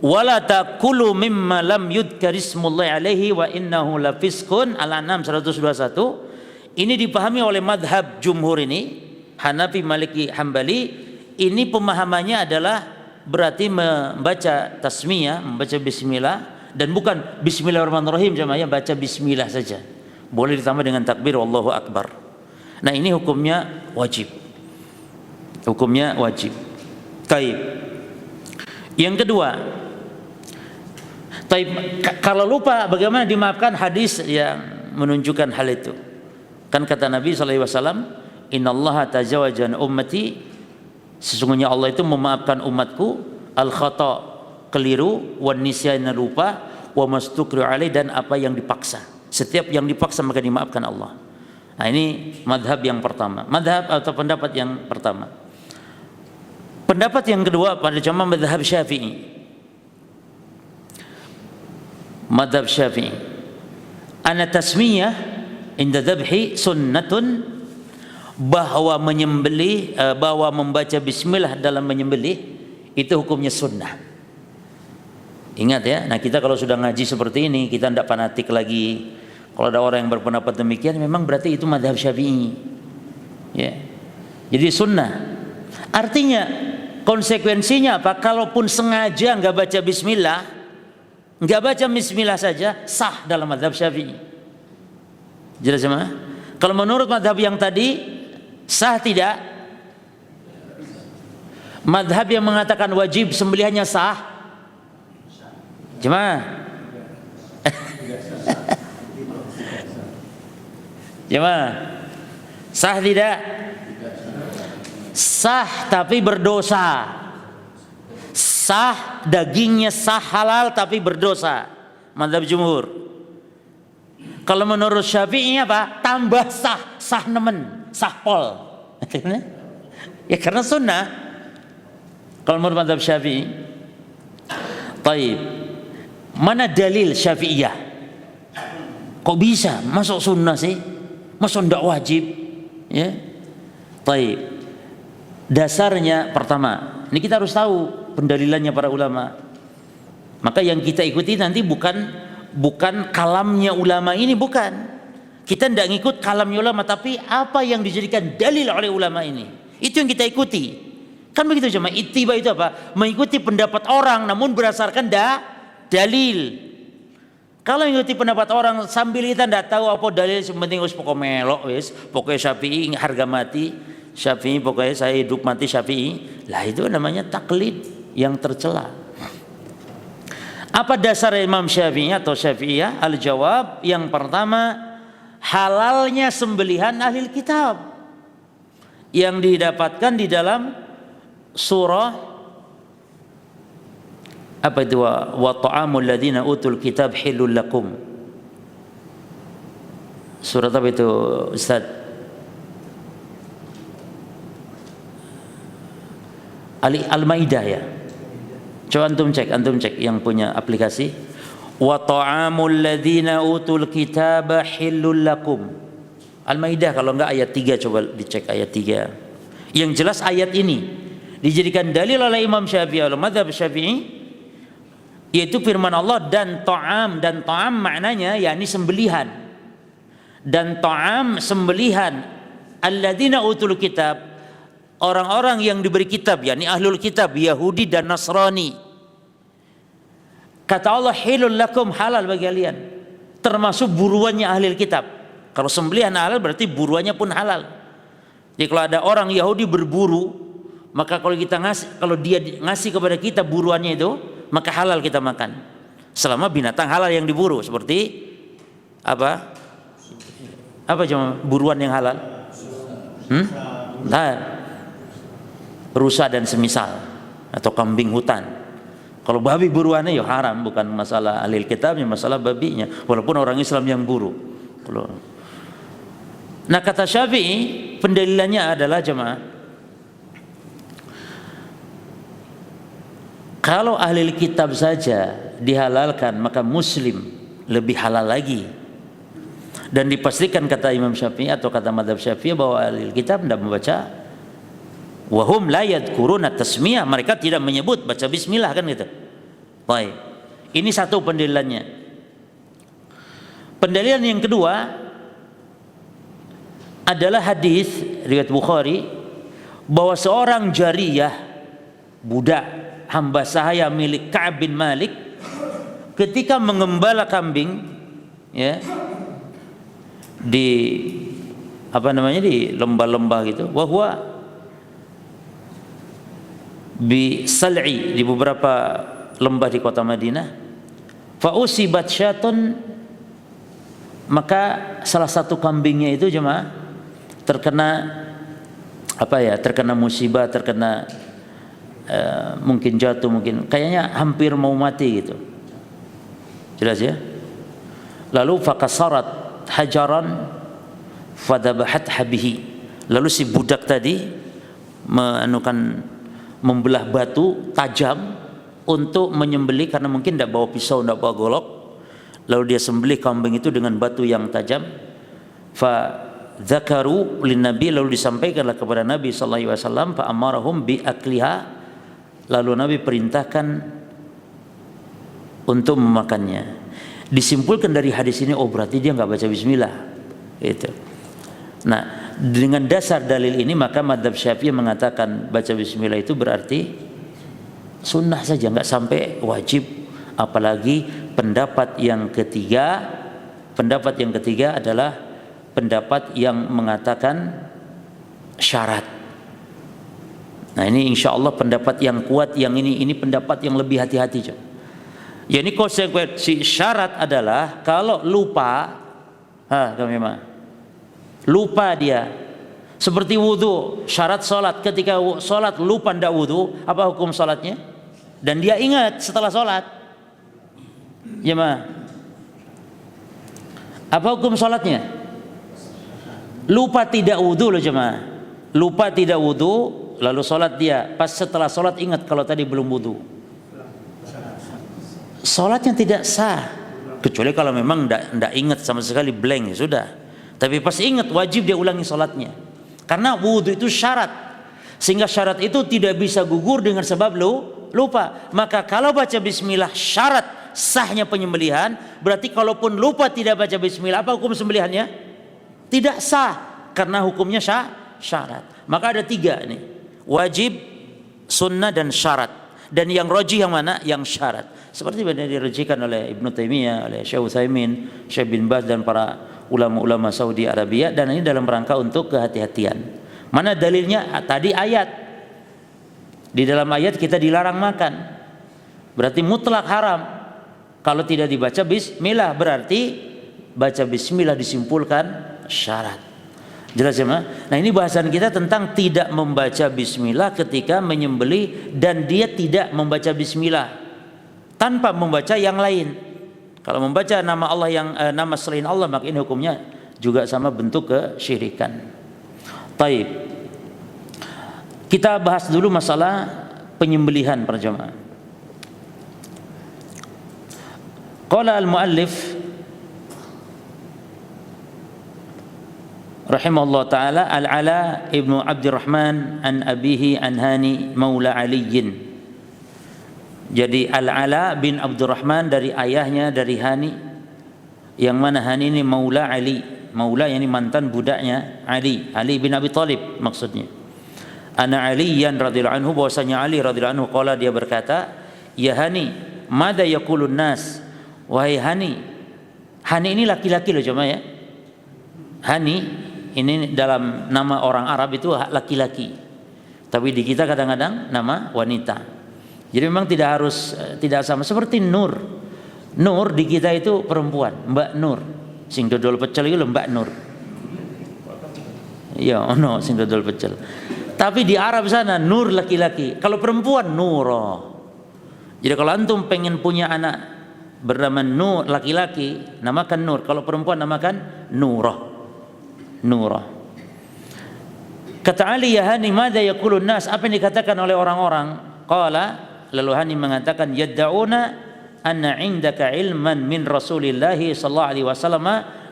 wala taqulu mimma lam yudhkar ismullahi alaihi wa innahu lafisqun, Al-An'am 121. Ini dipahami oleh madhab jumhur ini, Hanafi, Maliki, Hambali. Ini pemahamannya adalah berarti membaca tasmiyah, membaca bismillah, dan bukan bismillahirrahmanirrahim jemaah, ya baca bismillah saja. Boleh ditambah dengan takbir Allahu akbar. Nah, ini hukumnya wajib. Hukumnya wajib. Taib. Yang kedua, taib, kalau lupa bagaimana dimaafkan? Hadis yang menunjukkan hal itu. Kan kata Nabi sallallahu alaihi wasallam, "Innallaha tajawaza an ummati", sesungguhnya Allah itu memaafkan umatku, al-khata, keliru, wan nisyana, lupa, wa mastukri alaih, dan apa yang dipaksa. Setiap yang dipaksa maka dimaafkan Allah. Nah, ini madhab yang pertama, madhab atau pendapat yang pertama. Pendapat yang kedua pada jamaah madhab Syafi'i. Madhab Syafi'i, ana tasmiyah inda dzabhi sunnatun, bahwa menyembelih, bahwa membaca bismillah dalam menyembelih itu hukumnya sunnah. Ingat ya, nah kita kalau sudah ngaji seperti ini, kita tidak fanatik lagi. Kalau ada orang yang berpendapat demikian, memang berarti itu madhab Syafi'i. Ya. Jadi sunnah. Artinya Konsekuensinya apa? Kalaupun sengaja nggak baca bismillah, nggak baca bismillah saja sah dalam mazhab Syafi'i. Jelas sama? Kalau menurut mazhab yang tadi sah tidak? Mazhab yang mengatakan wajib sembelihannya sah? Cuma sah tidak? Sah tapi berdosa. Sah dagingnya sah halal tapi berdosa. Mazhab jumhur. Kalau menurut Syafi'i apa? Tambah sah, sah nemen, sah pol. Ya karena sunnah. Kalau menurut mazhab Syafi'i. Taib. Mana dalil Syafi'iyah? Kok bisa masuk sunnah sih? Masuk ndak wajib? Ya. Taib. Dasarnya pertama, ini kita harus tahu pendalilannya para ulama. Maka yang kita ikuti nanti bukan kalamnya ulama ini, bukan. Kita tidak ngikut kalamnya ulama, tapi apa yang dijadikan dalil oleh ulama ini. Itu yang kita ikuti. Kan begitu cuma ittiba itu apa? Mengikuti pendapat orang namun berdasarkan dalil. Kalau mengikuti pendapat orang sambil kita tidak tahu apa dalil, penting us pokok melok wis, pokoknya Syafi'i harga mati. Syafi'i pokoknya saya hidup mati Syafi'i. Lah itu namanya taklid yang tercela. Apa dasar Imam Syafi'i atau Syafi'iyah? Al-jawab yang pertama, halalnya sembelihan ahli kitab yang didapatkan di dalam surah apa itu, wa ta'amul ladzina utul kitab hilul lakum. Surat apa itu Ustaz? Al-Maidah ya. Coba antum cek yang punya aplikasi. Wa ta'amul ladzina utul kitaba hillul lakum. Al-Maidah, kalau enggak ayat 3, coba dicek ayat 3. Yang jelas ayat ini dijadikan dalil oleh Imam Syafi'i oleh mazhab Syafi'i, yaitu firman Allah dan ta'am maknanya yakni sembelihan. Dan ta'am sembelihan alladzina utul kitab, orang-orang yang diberi kitab, yakni ahlul kitab, Yahudi dan Nasrani. Kata Allah hilul lakum, halal bagi kalian, termasuk buruannya ahli kitab. Kalau sembelihan halal berarti buruannya pun halal. Jadi kalau ada orang Yahudi berburu, maka kalau dia ngasih kepada kita buruannya itu, maka halal kita makan. Selama binatang halal yang diburu, seperti apa? Apa cuma buruan yang halal? Nah, rusa dan semisal, atau kambing hutan. Kalau babi buruannya ya haram, bukan masalah ahli kitabnya, masalah babinya, walaupun orang Islam yang buru. Nah kata Syafi'i, pendalilannya adalah jemaah, kalau ahli kitab saja dihalalkan, maka muslim lebih halal lagi. Dan dipastikan kata Imam Syafi'i atau kata mazhab Syafi'i bahwa ahli kitab tidak membaca wahum la yadhkuruna tasmiyah, mereka tidak menyebut baca bismillah, kan gitu. Baik. Ini satu pendalilannya. Pendalilan yang kedua adalah hadis riwayat Bukhari bahwa seorang jariyah, budak hamba sahaya milik Ka'ab bin Malik, ketika mengembala kambing ya di di lembah-lembah gitu, wahwa bi sal'i, di beberapa lembah di kota Madinah, fa usibat syatun, maka salah satu kambingnya itu jemaah terkena terkena musibah, terkena mungkin jatuh, mungkin kayaknya hampir mau mati gitu. Jelas ya? Lalu fakasarat hajaran fadabahat habihi, lalu si budak tadi membelah batu tajam untuk menyembelih, karena mungkin tidak bawa pisau, tidak bawa golok, lalu dia sembelih kambing itu dengan batu yang tajam. Fa dzakaru lin nabi, lalu disampaikanlah kepada Nabi sallallahu alaihi wasallam, fa amarahum bi akliha, lalu Nabi perintahkan untuk memakannya. Disimpulkan dari hadis ini, oh berarti dia nggak baca bismillah itu. Nah, dengan dasar dalil ini maka mazhab Syafi'i mengatakan baca bismillah itu berarti sunnah saja, nggak sampai wajib. Apalagi pendapat yang ketiga adalah pendapat yang mengatakan syarat. Nah ini insya Allah pendapat yang kuat, yang ini pendapat yang lebih hati-hati. Ya ini konsekuensi syarat adalah kalau lupa, lupa dia, seperti wudhu, syarat sholat, ketika sholat lupa ndak wudhu, apa hukum sholatnya? Dan dia ingat setelah sholat, ya apa hukum sholatnya? Lupa tidak wudhu loh jemaah. Lupa tidak wudhu, lalu sholat dia. Pas setelah sholat ingat kalau tadi belum wudhu. Sholatnya tidak sah. Kecuali kalau memang tidak ingat sama sekali, blank, ya sudah. Tapi pas ingat wajib dia ulangi sholatnya. Karena wudhu itu syarat. Sehingga syarat itu tidak bisa gugur dengan sebab lupa. Maka kalau baca bismillah syarat sahnya penyembelihan, berarti kalaupun lupa tidak baca bismillah, apa hukum sembelihannya? Tidak sah, karena hukumnya syarat. Maka ada 3 nih, wajib, sunnah, dan syarat. Dan yang rajih yang mana? Yang syarat. Seperti yang dirujukkan oleh Ibnu Taimiyah, oleh Syekh Utsaimin, Syekh bin Baz dan para ulama-ulama Saudi Arabia. Dan ini dalam rangka untuk kehati-hatian. Mana dalilnya? Tadi ayat. Di dalam ayat kita dilarang makan, berarti mutlak haram. Kalau tidak dibaca bismillah, berarti baca bismillah disimpulkan syarat. Jelas ya, Nah ini bahasan kita tentang tidak membaca bismillah ketika menyembelih, dan dia tidak membaca bismillah tanpa membaca yang lain. Kalau membaca nama Allah yang nama selain Allah, maka ini hukumnya juga sama bentuk kesyirikan. Baik, kita bahas dulu masalah penyembelihan para jemaah. Qala al-muallif rahimahullah ta'ala, Al-Ala ibnu Abdurrahman an abihi an Hani maula Aliyin. Jadi Al-Ala bin Abdurrahman dari ayahnya dari Hani, yang mana Hani ini maula Ali. Maula yang ini mantan budaknya Ali bin Abi Thalib maksudnya. Ana Aliyan radhiyallahu anhu, bahwasanya Ali radhiyallahu anhu qala, dia berkata, ya Hani, mada yaqulun nas, wahai Hani. Hani ini laki-laki loh cuma ya. Hani ini dalam nama orang Arab itu laki-laki, tapi di kita kadang-kadang nama wanita. Jadi memang tidak sama seperti Nur. Nur di kita itu perempuan, Mbak Nur. Sing dodol pecel itu Mbak Nur. Ya, ono sing dodol pecel. Tapi di Arab sana Nur laki-laki, kalau perempuan Nuro. Jadi kalau antum pengen punya anak bernama Nur laki-laki, namakan Nur. Kalau perempuan namakan Nurah. Kata Ali, ya Hani, madza yaqulun nas, apa yang dikatakan oleh orang-orang? Qala, lalu Hani mengatakan, yadda'una anna indaka ilman min Rasulillah sallallahu alaihi wasallam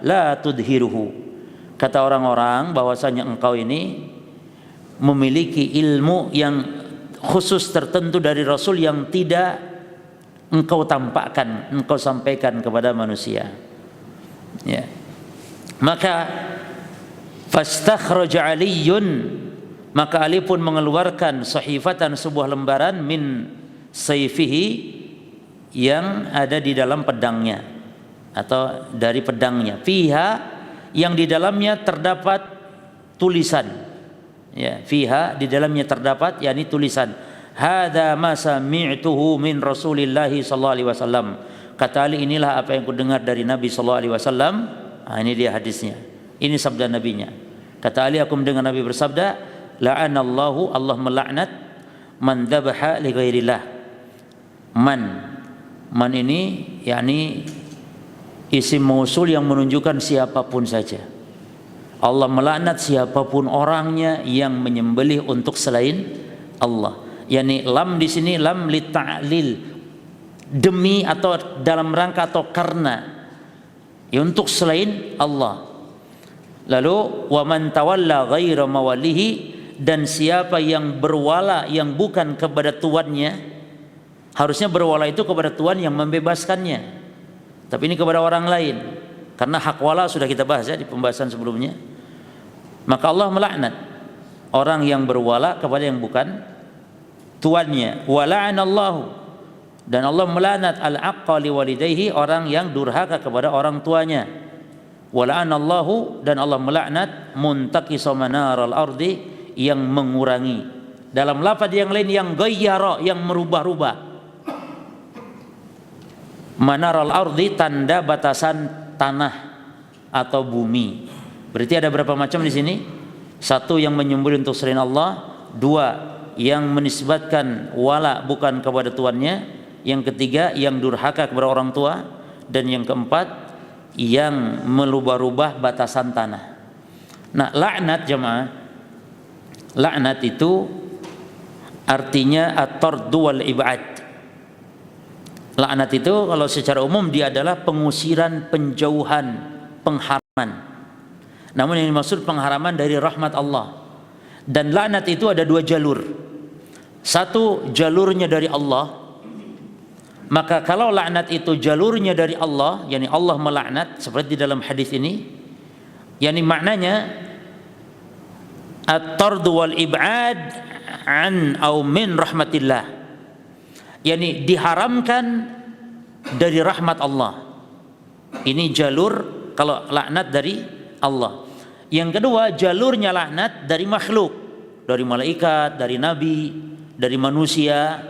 la tudhiruhu. Kata orang-orang bahwasanya engkau ini memiliki ilmu yang khusus tertentu dari Rasul yang tidak engkau tampakkan, engkau sampaikan kepada manusia. Ya. Maka fastakhraja Aliyun, maka Ali pun mengeluarkan sahifatan, sebuah lembaran, min sayfihi, yang ada di dalam pedangnya atau dari pedangnya, fiha, yang di dalamnya terdapat tulisan, ya, fiha, di dalamnya terdapat, yakni tulisan, hadza ma sami'tuhu min Rasulillah sallallahu alaihi wasallam. Kata Ali, inilah apa yang kudengar dari Nabi sallallahu alaihi wasallam. Ini dia hadisnya, ini sabda nabinya. Kata Ali, aku mendengar Nabi bersabda, la'anallahu, Allah melaknat, man dzabaha li ghairillah. Man ini yakni isim mausul yang menunjukkan siapapun saja. Allah melaknat siapapun orangnya yang menyembelih untuk selain Allah. Yani lam di sini lam li ta'lil, demi atau dalam rangka atau karena, ya, untuk selain Allah. Lalu wa man tawalla ghaira mawalihi, dan siapa yang berwala yang bukan kepada tuannya. Harusnya berwala itu kepada Tuhan yang membebaskannya, tapi ini kepada orang lain, karena hak wala sudah kita bahas ya di pembahasan sebelumnya. Maka Allah melaknat orang yang berwala kepada yang bukan tuannya. Wa la'anallahu, dan Allah melaknat al-aqqa liwalidayhi, orang yang durhaka kepada orang tuanya. Wa la'anallahu, dan Allah melaknat muntaqisa manaral ardi, yang mengurangi. Dalam lafaz yang lain yang ghayyara, yang merubah-rubah. Manaral ardi, tanda batasan tanah atau bumi. Berarti ada berapa macam di sini? Satu, yang menyembelih untuk selain Allah. Dua, yang menisbatkan wala bukan kepada tuannya. Yang ketiga, yang durhaka kepada orang tua. Dan yang keempat, yang merubah-rubah batasan tanah. Nah, laknat jemaah, laknat itu artinya at-tardu wal ib'ad. Laknat itu kalau secara umum dia adalah pengusiran, penjauhan, pengharaman. Namun yang dimaksud pengharaman dari rahmat Allah. Dan laknat itu ada dua jalur. Satu, jalurnya dari Allah. Maka kalau laknat itu jalurnya dari Allah, yakni Allah melaknat seperti di dalam hadis ini, yakni maknanya at-tardu wal ib'ad an au min rahmatillah, yakni diharamkan dari rahmat Allah. Ini jalur kalau laknat dari Allah. Yang kedua, jalurnya laknat dari makhluk, dari malaikat, dari nabi, dari manusia.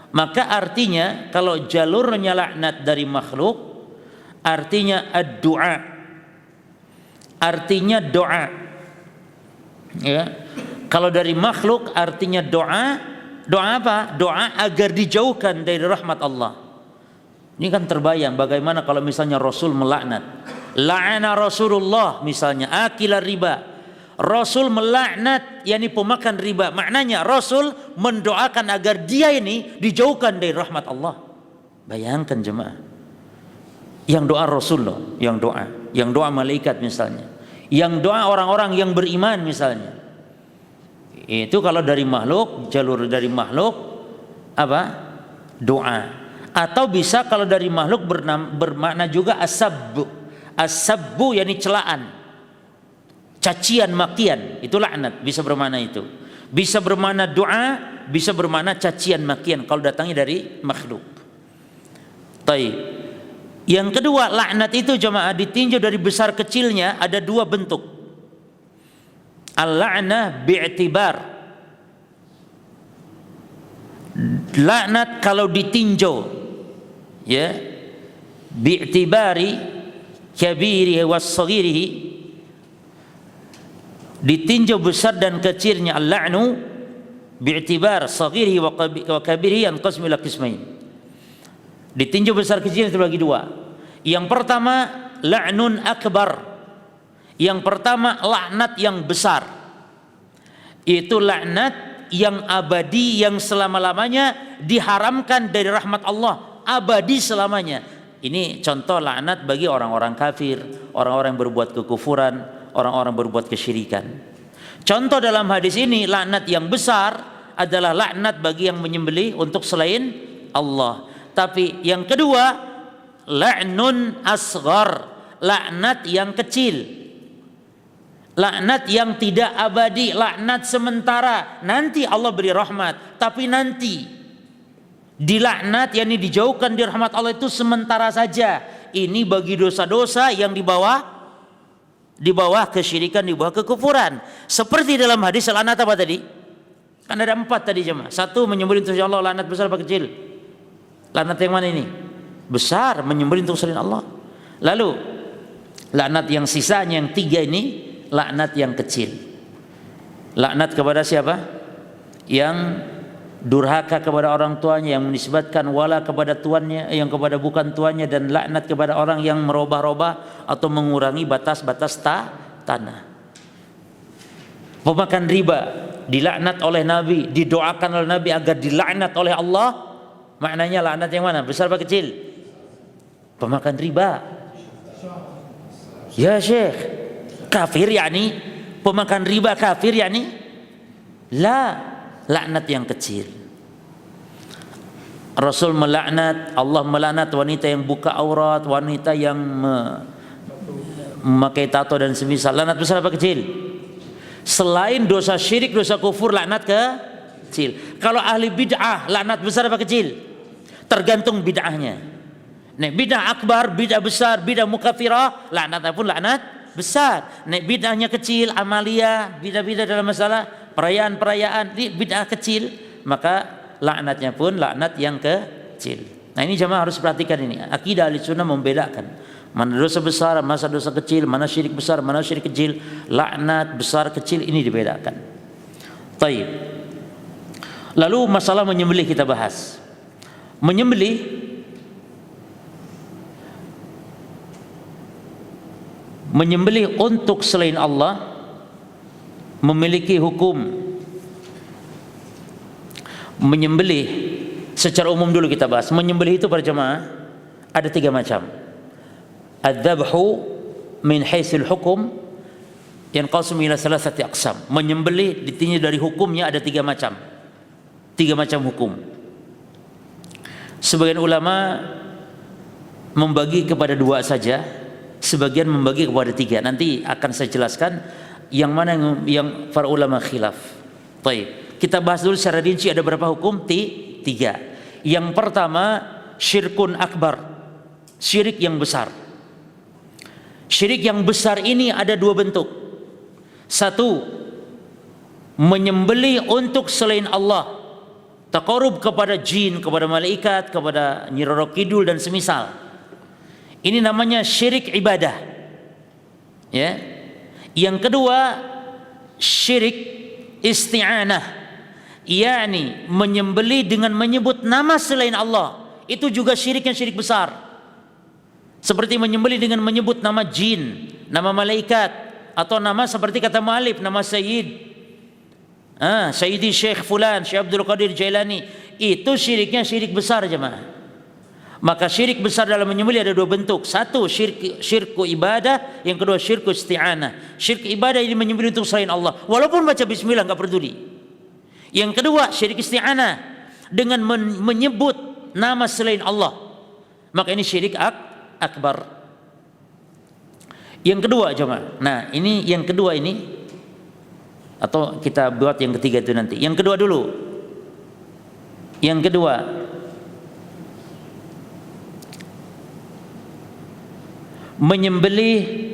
Maka artinya kalau jalurnya laknat dari makhluk, artinya ad-du'a, artinya doa. Ya. Kalau dari makhluk artinya doa. Doa apa? Doa agar dijauhkan dari rahmat Allah. Ini kan terbayang bagaimana kalau misalnya Rasul melaknat. La'ana Rasulullah misalnya akila riba. Rasul melaknat yakni pemakan riba. Maknanya Rasul mendoakan agar dia ini dijauhkan dari rahmat Allah. Bayangkan jemaah. Yang doa Rasul loh, yang doa malaikat misalnya. Yang doa orang-orang yang beriman misalnya. Itu kalau dari makhluk, jalur dari makhluk apa? Doa. Atau bisa kalau dari makhluk bermakna juga as-sabbu. As-sabbu yakni celaan, cacian, makian, itu laknat, bisa bermakna itu. Bisa bermakna doa, bisa bermakna cacian, makian kalau datangnya dari makhluk. Taib. Yang kedua, laknat itu jemaah ditinjau dari besar kecilnya ada dua bentuk. Al-la'nah bi'tibar. Laknat kalau ditinjau ya bi'tibari kabirihi was-saghirihi, ditinjau besar dan kecilnya. Al-la'nu bi'tibar saghirihi wa kabirihi yanqasmu ila qismain. Ditinjau besar kecilnya terbagi dua. Yang pertama la'nun akbar. Yang pertama laknat yang besar. Itu laknat yang abadi, yang selama-lamanya diharamkan dari rahmat Allah, abadi selamanya. Ini contoh laknat bagi orang-orang kafir, orang-orang yang berbuat kekufuran, orang-orang berbuat kesyirikan. Contoh dalam hadis ini laknat yang besar adalah laknat bagi yang menyembelih untuk selain Allah. Tapi yang kedua la'nun asghar, laknat yang kecil. Laknat yang tidak abadi, laknat sementara. Nanti Allah beri rahmat, tapi nanti dilaknat yakni dijauhkan dari rahmat Allah itu sementara saja. Ini bagi dosa-dosa yang di bawah kesyirikan, di bawah kekufuran. Seperti dalam hadis laknat apa tadi? Kan ada 4 tadi jemaah. Satu, menyembelih untuk Allah, laknat besar apa kecil? Laknat yang mana ini? Besar, menyembelih untuk selain Allah. Lalu laknat yang sisanya yang 3 ini laknat yang kecil. Laknat kepada siapa? Yang durhaka kepada orang tuanya, yang menisbatkan wala kepada tuannya, yang kepada bukan tuannya, dan laknat kepada orang yang merubah-rubah atau mengurangi batas-batas tanah. Pemakan riba dilaknat oleh Nabi, didoakan oleh Nabi agar dilaknat oleh Allah. Maknanya laknat yang mana? Besar apa kecil? Pemakan riba. Ya Syekh, kafir yakni? Pemakan riba kafir yakni? La, laknat yang kecil. Rasul melaknat, Allah melaknat wanita yang buka aurat, wanita yang memakai tato dan semisal. Laknat besar apa kecil? Selain dosa syirik, dosa kufur, laknat kecil. Kalau ahli bid'ah, laknat besar apa kecil? Tergantung bid'ahnya. Nek bid'ah akbar, bid'ah besar, bid'ah mukaffirah, laknatnya pun laknat besar. Nek bid'ahnya kecil, amalia, bid'ah-bid'ah dalam masalah perayaan-perayaan, bid'ah kecil, maka laknatnya pun laknat yang kecil. Nah ini jemaah harus perhatikan ini. Akidah Ahlussunnah membedakan mana dosa besar, mana dosa kecil, mana syirik besar, mana syirik kecil, laknat besar kecil, ini dibedakan. Taib. Lalu masalah menyembelih kita bahas. Menyembelih untuk selain Allah memiliki hukum. Menyembelih secara umum dulu kita bahas. Menyembelih itu para jemaah ada 3 macam. Adzabhu min haitsul hukum yanqasimu ila 3 aqsam. Menyembelih ditinjau dari hukumnya ada 3 macam. 3 macam hukum. Sebagian ulama membagi kepada 2 saja, sebagian membagi kepada 3. Nanti akan saya jelaskan yang mana yang para ulama khilaf. Baik, kita bahas dulu secara rinci ada berapa hukum? 3. Yang pertama syirkun akbar, syirik yang besar. Syirik yang besar ini ada 2 bentuk. 1, menyembelih untuk selain Allah, taqarrub kepada jin, kepada malaikat, kepada Nyi Roro Kidul dan semisal. Ini namanya syirik ibadah. Ya. Yang kedua, syirik isti'anah, yakni menyembelih dengan menyebut nama selain Allah. Itu juga syirik yang syirik besar. Seperti menyembelih dengan menyebut nama jin, nama malaikat, atau nama seperti kata mu'allif, nama Sayyidi Syekh Fulan, Syekh Abdul Qadir Jailani. Itu syiriknya syirik besar jemaah. Maka syirik besar dalam menyembelih ada 2 bentuk. 1 syirku ibadah, yang kedua syirku isti'anah. Syirik ibadah ini menyembelih untuk selain Allah, walaupun baca bismillah enggak peduli. Yang kedua syirik isti'anah, dengan menyebut nama selain Allah. Maka ini syirik akbar. Yang kedua jemaah. Nah, ini yang kedua ini, atau kita buat yang ketiga itu nanti. Yang kedua dulu. Yang kedua, menyembelih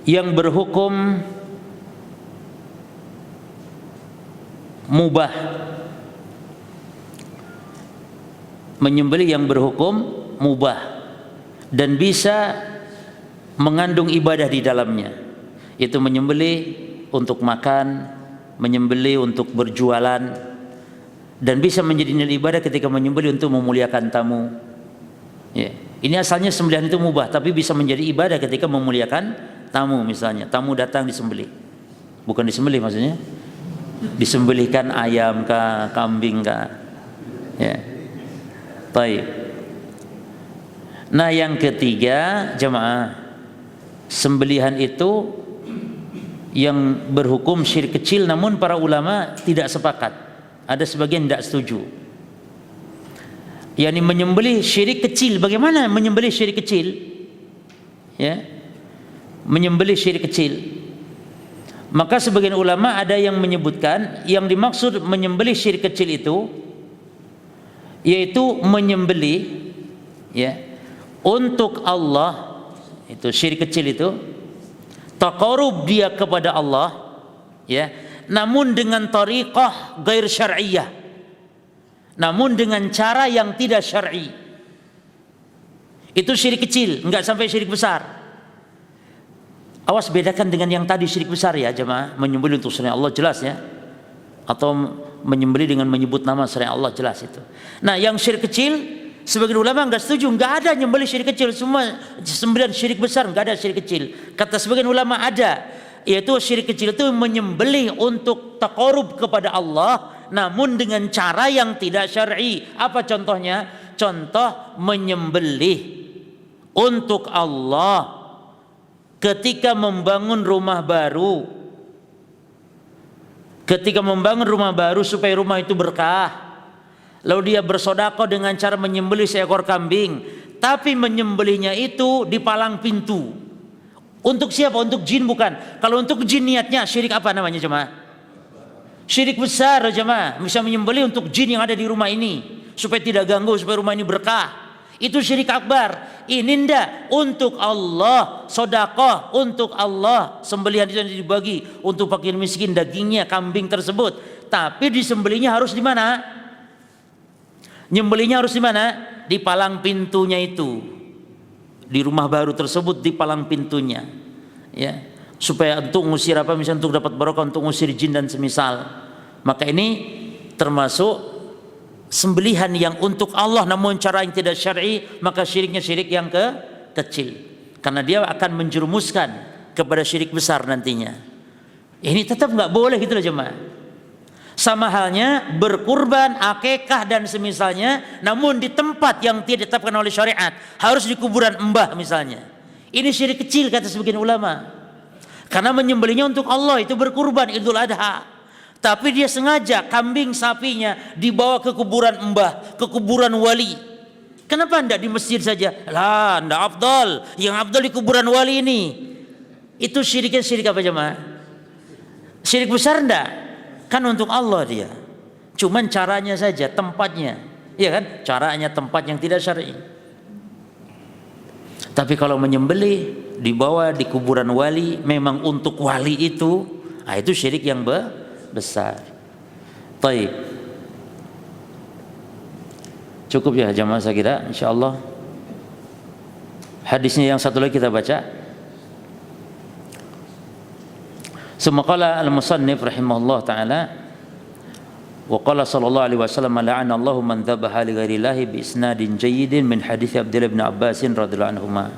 yang berhukum mubah. Menyembelih yang berhukum mubah dan bisa mengandung ibadah di dalamnya. Itu menyembelih untuk makan, menyembelih untuk berjualan, dan bisa menjadi nilai ibadah ketika menyembelih untuk memuliakan tamu. Ya. Ini asalnya sembelihan itu mubah, tapi bisa menjadi ibadah ketika memuliakan tamu. Misalnya tamu datang disembelih, bukan disembelih maksudnya disembelihkan ayam kah, kambing kah, ya. Baik. Nah yang ketiga jemaah, sembelihan itu yang berhukum syirik kecil, namun para ulama tidak sepakat. Ada sebagian tidak setuju. yakni menyembelih syirik kecil. Bagaimana menyembelih syirik kecil? Ya, menyembelih syirik kecil. Maka sebagian ulama ada yang menyebutkan yang dimaksud menyembelih syirik kecil itu yaitu menyembelih ya untuk Allah, itu syirik kecil itu taqarrub dia kepada Allah ya, namun dengan tariqah gair syar'iyyah, namun dengan cara yang tidak syar'i. Itu syirik kecil, enggak sampai syirik besar. Awas bedakan dengan yang tadi syirik besar ya jemaah, menyembelih untuk selain Allah jelas ya, atau menyembelih dengan menyebut nama selain Allah jelas itu. Nah yang syirik kecil sebagian ulama enggak setuju, enggak ada nyembelih syirik kecil, semua sembelihan syirik besar, enggak ada syirik kecil. Kata sebagian ulama ada, yaitu syirik kecil itu menyembelih untuk taqarrub kepada Allah namun dengan cara yang tidak syar'i. Apa contohnya? Contoh menyembelih untuk Allah ketika membangun rumah baru. Ketika membangun rumah baru supaya rumah itu berkah, Lalu dia bersedekah dengan cara menyembelih seekor kambing, tapi menyembelihnya itu di palang pintu. Untuk siapa? Untuk jin bukan. Kalau untuk jin niatnya syirik apa namanya jemaah? Syirik besar jemaah. Bisa menyembelih untuk jin yang ada di rumah ini supaya tidak ganggu, supaya rumah ini berkah. Itu syirik akbar. Ini ndak untuk Allah, sedekah untuk Allah. Sembelihan itu dibagi untuk fakir miskin dagingnya kambing tersebut. Tapi disembelihnya harus di mana? Nyembelihnya harus di mana? Di palang pintunya itu. Di rumah baru tersebut di palang pintunya. Ya, supaya untuk ngusir apa misalnya untuk dapat barokah, untuk ngusir jin dan semisal. Maka ini termasuk sembelihan yang untuk Allah namun cara yang tidak syar'i, maka syiriknya syirik yang kecil. Karena dia akan menjerumuskan kepada syirik besar nantinya. Ini tetap nggak boleh gitu loh jemaah. Sama halnya berkurban, akikah dan semisalnya, namun di tempat yang tidak ditetapkan oleh syariat, harus di kuburan mbah misalnya. Ini syirik kecil kata sebagian ulama. Karena menyembelihnya untuk Allah itu berkurban Idul Adha. Tapi dia sengaja kambing sapinya dibawa ke kuburan mbah, ke kuburan wali. Kenapa tidak di masjid saja? Lah, tidak afdal. Yang afdal di kuburan wali ini. Itu syiriknya syirik apa jemaah? Syirik besar enggak? Kan untuk Allah dia. Cuman caranya saja, tempatnya. Iya kan? Caranya tempat yang tidak syar'i. Tapi kalau menyembelih dibawa di kuburan wali, memang untuk wali itu, nah itu syirik yang besar. Baik. Cukup ya jamaah saya kira, insyaallah. Hadisnya yang satu lagi kita baca. Sumaqala al-musannif rahimahullah ta'ala wa qala sallallahu alaihi wasallam la'ana Allahu man dhabaha li ghairillahi bi isnadin jayyidin min hadits Abdullah bin Abbas radhiyallahu anhuma.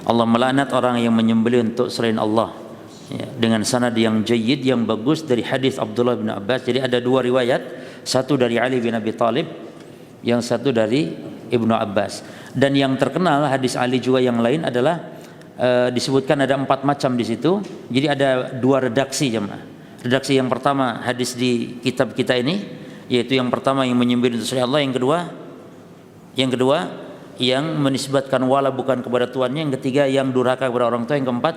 Allah melaknat orang yang menyembelih untuk selain Allah ya, dengan sanad yang jayyid yang bagus dari hadis Abdullah bin Abbas. Jadi ada dua riwayat, satu dari Ali bin Abi Thalib, yang satu dari Ibnu Abbas. Dan yang terkenal hadis Ali juga yang lain adalah disebutkan ada 4 macam di situ. Jadi ada 2 redaksi jemaah. Redaksi yang pertama hadis di kitab kita ini, yaitu yang pertama yang menyembelih untuk selain Allah, yang kedua yang menisbatkan wala bukan kepada tuannya, yang ketiga yang durhaka kepada orang tua, yang keempat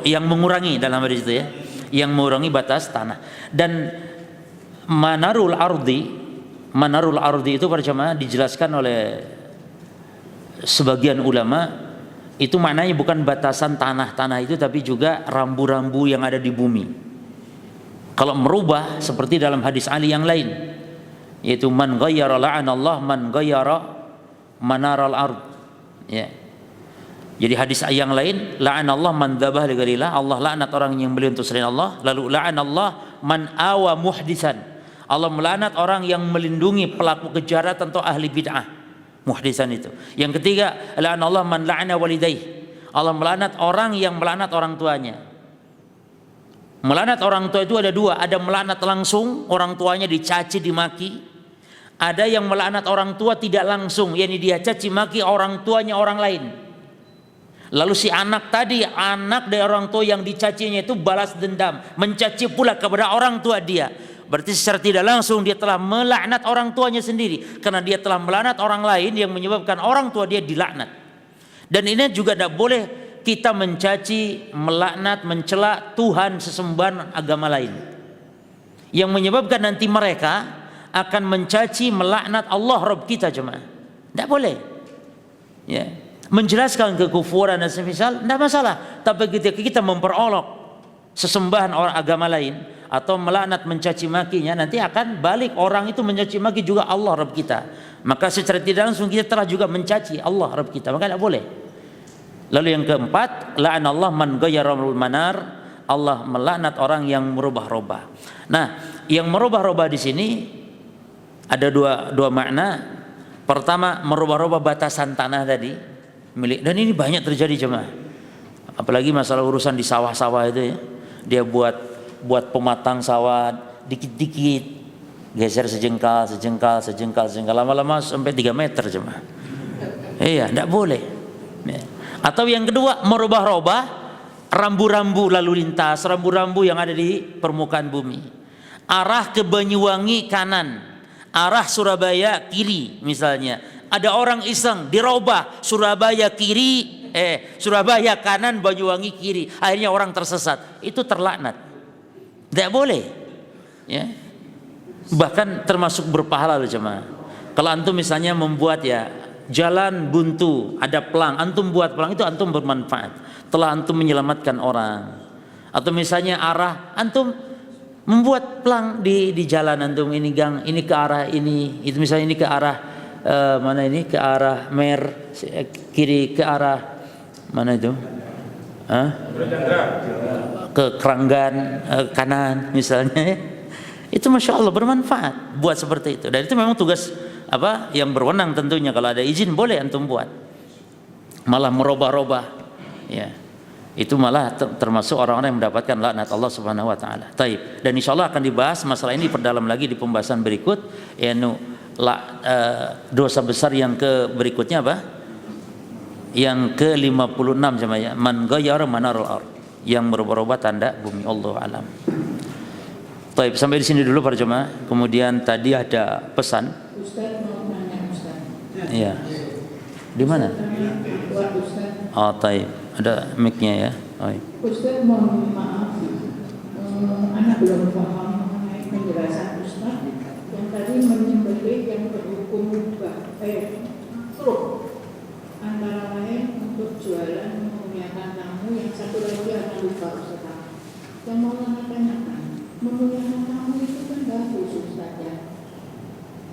yang mengurangi dalam hadis itu ya, yang mengurangi batas tanah. Dan manarul ardi itu para jemaah dijelaskan oleh sebagian ulama, itu maknanya bukan batasan tanah-tanah itu, tapi juga rambu-rambu yang ada di bumi. Kalau merubah seperti dalam hadis Ali yang lain, yaitu man ghayyara la'anallah man ghayyara manaral ard ya. Jadi hadis yang lain, la'anallah man dzabah li ghairillah, Allah laknat orang yang beli untuk selain Allah. Lalu la'anallah man awa muhdisan, Allah melaknat orang yang melindungi pelaku kejahatan atau ahli bid'ah. Muhdisan itu. Yang ketiga, la'anallah man la'ana walidayh, Allah melaknat orang yang melaknat orang tuanya. Melaknat orang tua itu ada 2, ada melaknat langsung, orang tuanya dicaci dimaki. Ada yang melaknat orang tua tidak langsung, yakni dia caci maki orang tuanya orang lain. Lalu si anak tadi, anak dari orang tua yang dicacinya itu balas dendam, mencaci pula kepada orang tua dia. Berarti secara tidak langsung dia telah melaknat orang tuanya sendiri, karena dia telah melaknat orang lain yang menyebabkan orang tua dia dilaknat. Dan ini juga tidak boleh kita mencaci, melaknat, mencela Tuhan sesembahan agama lain, yang menyebabkan nanti mereka akan mencaci, melaknat Allah Rabb kita jemaah. Tidak boleh ya. Menjelaskan kekufuran dan semisal tidak masalah, tapi ketika kita memperolok sesembahan orang agama lain atau melaknat, mencaci makinya, nanti akan balik orang itu mencaci maki juga Allah Rabb kita. Maka secara tidak langsung kita telah juga mencaci Allah Rabb kita, maka tidak boleh. Lalu yang keempat, la'anallah man ghayyarul manar, Allah melaknat orang yang merubah-rubah. Nah, yang merubah-rubah di sini ada dua makna. Pertama, merubah-rubah batasan tanah tadi milik, dan ini banyak terjadi jemaah. Apalagi masalah urusan di sawah-sawah itu ya. Dia buat pematang sawah dikit-dikit, geser sejengkal, lama-lama sampai 3 meter jemaah. Iya, tidak boleh. Ya. Atau yang kedua, merubah-rubah rambu-rambu lalu lintas, rambu-rambu yang ada di permukaan bumi. arah ke Banyuwangi kanan, arah Surabaya kiri misalnya. Ada orang iseng dirubah Surabaya kiri, Surabaya kanan, Banyuwangi kiri. Akhirnya orang tersesat. Itu terlaknat. Tidak boleh. Ya. Bahkan termasuk berpahala loh jemaah. Kalau antum misalnya membuat ya jalan buntu, ada pelang, antum buat pelang, itu antum bermanfaat. Telah antum menyelamatkan orang. Atau misalnya arah, antum membuat pelang di jalan antum, ini gang, ini ke arah ini, itu misalnya ini ke arah mana ini, ke arah Mer, kiri ke arah mana itu? Ke Keranggan kanan misalnya. Itu masya Allah bermanfaat buat seperti itu. Dan itu memang tugas apa yang berwenang tentunya. Kalau ada izin boleh antum buat. Malah merubah-rubah, ya itu malah termasuk orang-orang yang mendapatkan laknat Allah Subhanahu Wa Taala. Taib. Dan insya Allah akan dibahas masalah ini perdalam lagi di pembahasan berikut. Dosa besar yang ke berikutnya apa? Yang ke 56 sama ya. Man ghayyara manarul ardh, yang merubah-rubah tanda bumi. Allah alam. Baik, sampai di sini dulu para jemaah. Kemudian tadi ada pesan. Ustaz mau nanya Ustaz. Iya. Di mana? Oh, baik. Ada mic-nya ya. Oh, iya. Ustaz mohon maaf. Anak belum paham mengenai penjelasan Ustaz yang tadi menyembelih yang berhukum mubah. Makruh. Antara lain untuk jualan memuliakan tamu, yang satu lagi anak lupa Ustaz. Yang mau tanyakan, memuliakan tamu itu kan bagus Ustaz ya.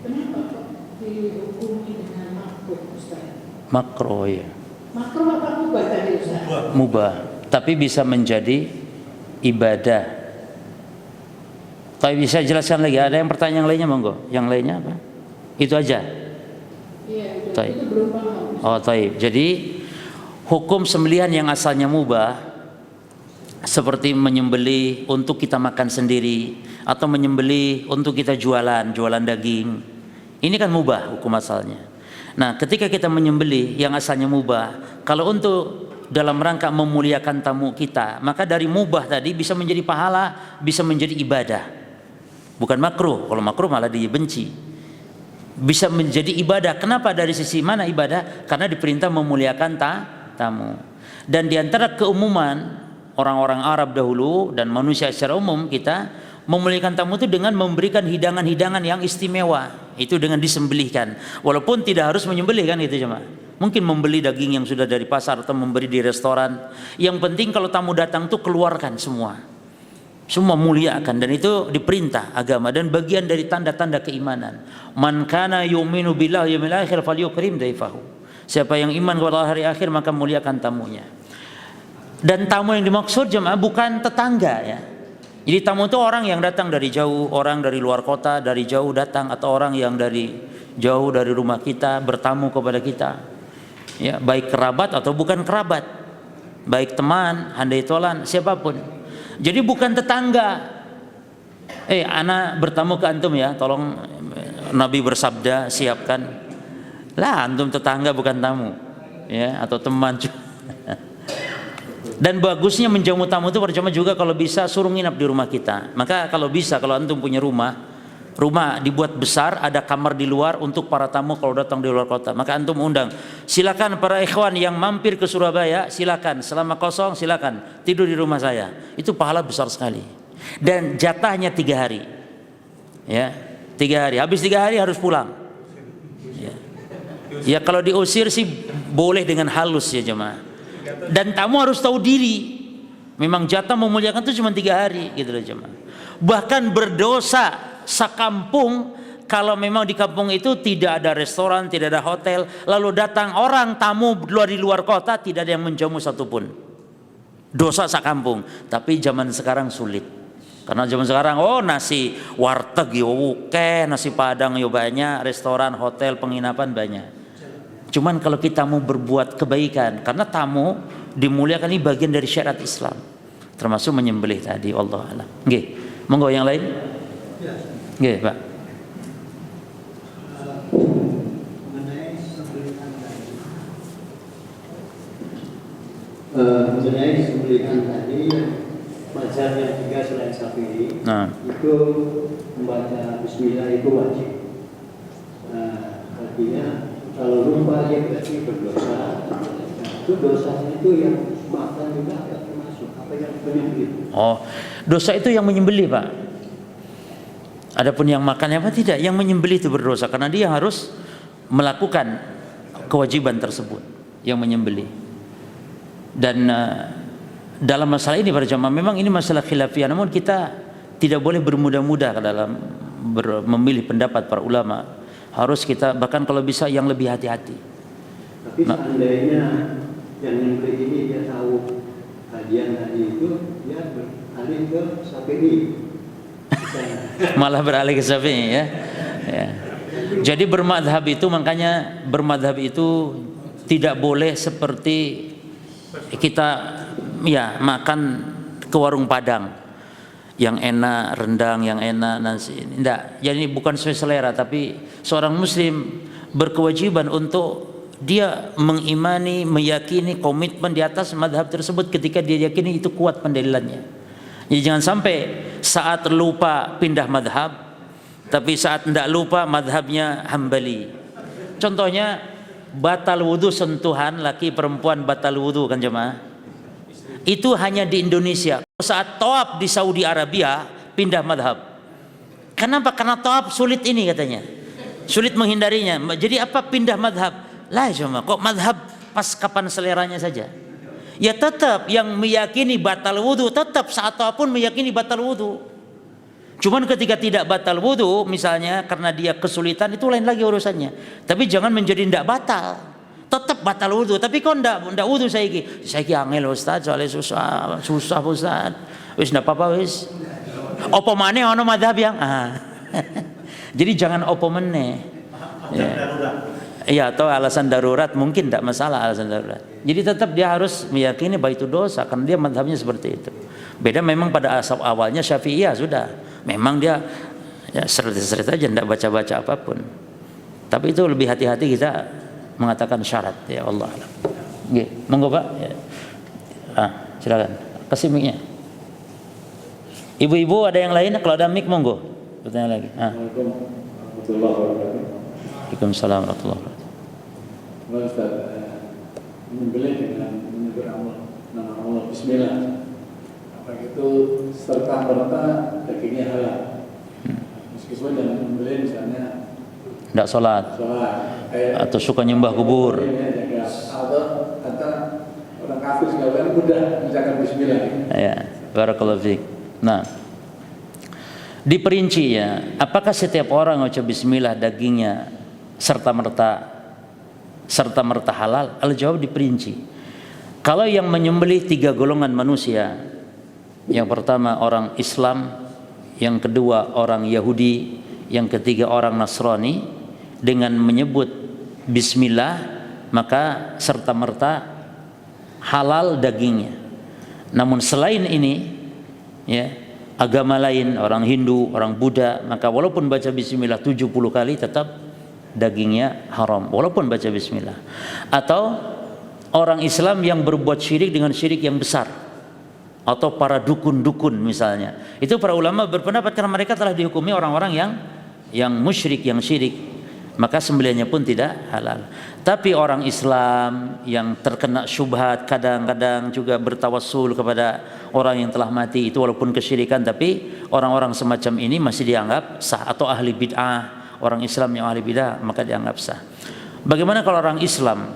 Kenapa kok dihukumi dengan makruh Ustaz? Makruh ya. Makruh apa mubah tadi Ustaz? Mubah, tapi bisa menjadi ibadah. Tapi bisa jelaskan lagi, ada yang pertanyaan lainnya monggo. Yang lainnya apa? Itu aja. Iya, itu belum paham. Oh, taib. Jadi hukum sembelihan yang asalnya mubah seperti menyembelih untuk kita makan sendiri atau menyembelih untuk kita jualan daging. Ini kan mubah hukum asalnya. Nah, ketika kita menyembelih yang asalnya mubah, kalau untuk dalam rangka memuliakan tamu kita, maka dari mubah tadi bisa menjadi pahala, bisa menjadi ibadah. Bukan makruh. Kalau makruh malah dibenci. Bisa menjadi ibadah. Kenapa? Dari sisi mana ibadah? Karena diperintah memuliakan tamu. Dan diantara keumuman orang-orang Arab dahulu dan manusia secara umum, kita memuliakan tamu itu dengan memberikan hidangan-hidangan yang istimewa. Itu dengan disembelihkan. Walaupun tidak harus menyembelih kan gitu cuma. Mungkin membeli daging yang sudah dari pasar atau membeli di restoran. Yang penting kalau tamu datang tuh keluarkan semua. Semua muliakan, dan itu diperintah agama dan bagian dari tanda-tanda keimanan. Man kana yu'minu billahi wal yawmil akhir falyukrim daifahu. Siapa yang iman kepada hari akhir maka muliakan tamunya. Dan tamu yang dimaksud jemaah bukan tetangga ya. Jadi tamu itu orang yang datang dari jauh, orang dari luar kota, dari jauh datang, atau orang yang dari jauh dari rumah kita bertamu kepada kita. Ya, baik kerabat atau bukan kerabat. Baik teman, handai tolan, siapapun. Jadi bukan tetangga. Ana bertamu ke antum ya, tolong Nabi bersabda siapkan. Lah antum tetangga bukan tamu. Ya, atau teman. Dan bagusnya menjamu tamu itu percuma juga kalau bisa suruh nginap di rumah kita. Maka kalau bisa, kalau antum punya rumah dibuat besar, ada kamar di luar untuk para tamu kalau datang di luar kota. Maka antum undang, silakan para ikhwan yang mampir ke Surabaya, silakan selama kosong silakan tidur di rumah saya. Itu pahala besar sekali. Dan jatahnya 3 hari. Ya, 3 hari. Habis 3 hari harus pulang. Ya kalau diusir sih boleh dengan halus ya jemaah. Dan tamu harus tahu diri. Memang jatah memuliakan itu cuma 3 hari gitu loh jemaah. Bahkan berdosa sekampung kalau memang di kampung itu tidak ada restoran, tidak ada hotel, lalu datang orang tamu di luar kota, tidak ada yang menjamu satupun. Dosa sekampung. Tapi zaman sekarang sulit. Karena zaman sekarang nasi warteg yo nasi padang yo banyak, restoran, hotel, penginapan banyak. Cuman kalau kita mau berbuat kebaikan, karena tamu dimuliakan, ini bagian dari syariat Islam, termasuk menyembelih tadi. Allah alam. Nggih, monggo yang lain. Nggih, Pak. Mengenai sembelihan tadi, mazhab yang tiga selain Syafi'i Nah, itu membaca Bismillah itu wajib. Artinya kalau lupa dia berarti berdosa. Itu dosanya itu yang makan juga tidak termasuk. Apa yang menyembelih? oh, dosa itu yang menyembelih, Pak. Adapun yang makannya apa tidak, yang menyembelih itu berdosa karena dia harus melakukan kewajiban tersebut, yang menyembelih. Dan dalam masalah ini para jamaah memang ini masalah khilafiyah, namun kita tidak boleh bermudah-mudah dalam memilih pendapat para ulama. Harus kita bahkan kalau bisa yang lebih hati-hati. Tapi seandainya yang nyembelih ini dia tahu kajian tadi itu, dia beralih ke Syafi'i. Malah beralih ke Syafi'i ya. Ya. Jadi bermadhab itu, makanya bermadhab itu tidak boleh seperti kita ya makan ke warung Padang yang enak, rendang yang enak, nasi. Tidak. Jadi bukan sesuai selera, tapi seorang muslim berkewajiban untuk dia mengimani, meyakini, komitmen di atas madhab tersebut ketika dia yakini itu kuat pendalilannya. Jadi jangan sampai saat lupa pindah madhab, tapi saat tidak lupa madhabnya Hambali. Contohnya batal wudu sentuhan laki perempuan batal wudu kan jemaah. Itu hanya di Indonesia. Saat tawaf di Saudi Arabia pindah madhab. Kenapa? Karena tawaf sulit ini katanya, sulit menghindarinya. Jadi apa pindah madhab? Lah cuma kok madhab pas kapan seleranya saja. Ya tetap yang meyakini batal wudu tetap saat tawaf pun meyakini batal wudu. Cuman ketika tidak batal wudu misalnya karena dia kesulitan itu lain lagi urusannya. Tapi jangan menjadi tidak batal. Tetap batal wudu. Tapi kok tidak wudu saiki angel Ustaz, soalnya susah Ustaz. Wis ndak apa-apa wis. Apa maneh ono mazhab yang Jadi jangan opo meneh. Ya. Iya, atau alasan darurat mungkin tidak masalah alasan darurat. Jadi tetap dia harus meyakini bahwa itu dosa karena dia mazhabnya seperti itu. Beda memang pada asal awalnya Syafi'iyah sudah. Memang dia ya seret-seret aja tidak baca-baca apapun. Tapi itu lebih hati-hati kita mengatakan syarat ya Allah. Nggih, monggo Pak. Ya. Silakan. Kasih mic-nya. Ibu-ibu ada yang lain? Kalau ada mic monggo. Bertanya lagi. Assalamualaikum warahmatullahi wabarakatuh. Waalaikumsalam warahmatullahi wabarakatuh. Ustaz, menyembelih dengan menyebut nama Allah Bismillah, apa itu serta merta dagingnya halal? Meskipun dalam menyembelih misalnya Tidak sholat atau suka nyembah kubur. Atau orang kafir segala mudah mengucapkan Bismillah. Ya, barakallahu fiik. Nah, diperinci ya, apakah setiap orang mengucap Bismillah dagingnya serta merta halal? Al-jawab diperinci. Kalau yang menyembelih 3 golongan manusia, yang pertama orang Islam, yang kedua orang Yahudi, yang ketiga orang Nasrani, dengan menyebut Bismillah maka serta merta halal dagingnya. Namun selain ini ya, agama lain, orang Hindu, orang Buddha, maka walaupun baca Bismillah 70 kali tetap dagingnya haram walaupun baca Bismillah. Atau orang Islam yang berbuat syirik dengan syirik yang besar, atau para dukun-dukun misalnya, itu para ulama berpendapat karena mereka telah dihukumi orang-orang yang musyrik, yang syirik, maka sembelihannya pun tidak halal. Tapi orang Islam yang terkena syubhat, kadang-kadang juga bertawassul kepada orang yang telah mati, itu walaupun kesyirikan, tapi orang-orang semacam ini masih dianggap sah. Atau ahli bid'ah, orang Islam yang ahli bid'ah, maka dianggap sah. Bagaimana kalau orang Islam,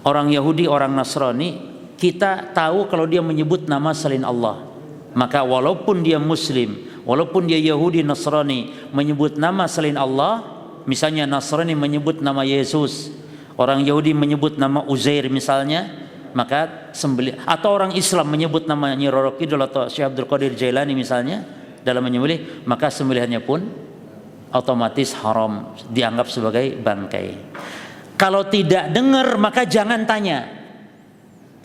orang Yahudi, orang Nasrani, kita tahu kalau dia menyebut nama selain Allah, maka walaupun dia Muslim, walaupun dia Yahudi, Nasrani, menyebut nama selain Allah, misalnya Nasrani menyebut nama Yesus, orang Yahudi menyebut nama Uzair misalnya, maka sembelih. Atau orang Islam menyebut nama Nyi Roro Kidul atau Syekh Abdul Qadir Jailani misalnya dalam menyembelih, maka sembelihannya pun otomatis haram, dianggap sebagai bangkai. Kalau tidak dengar maka jangan tanya.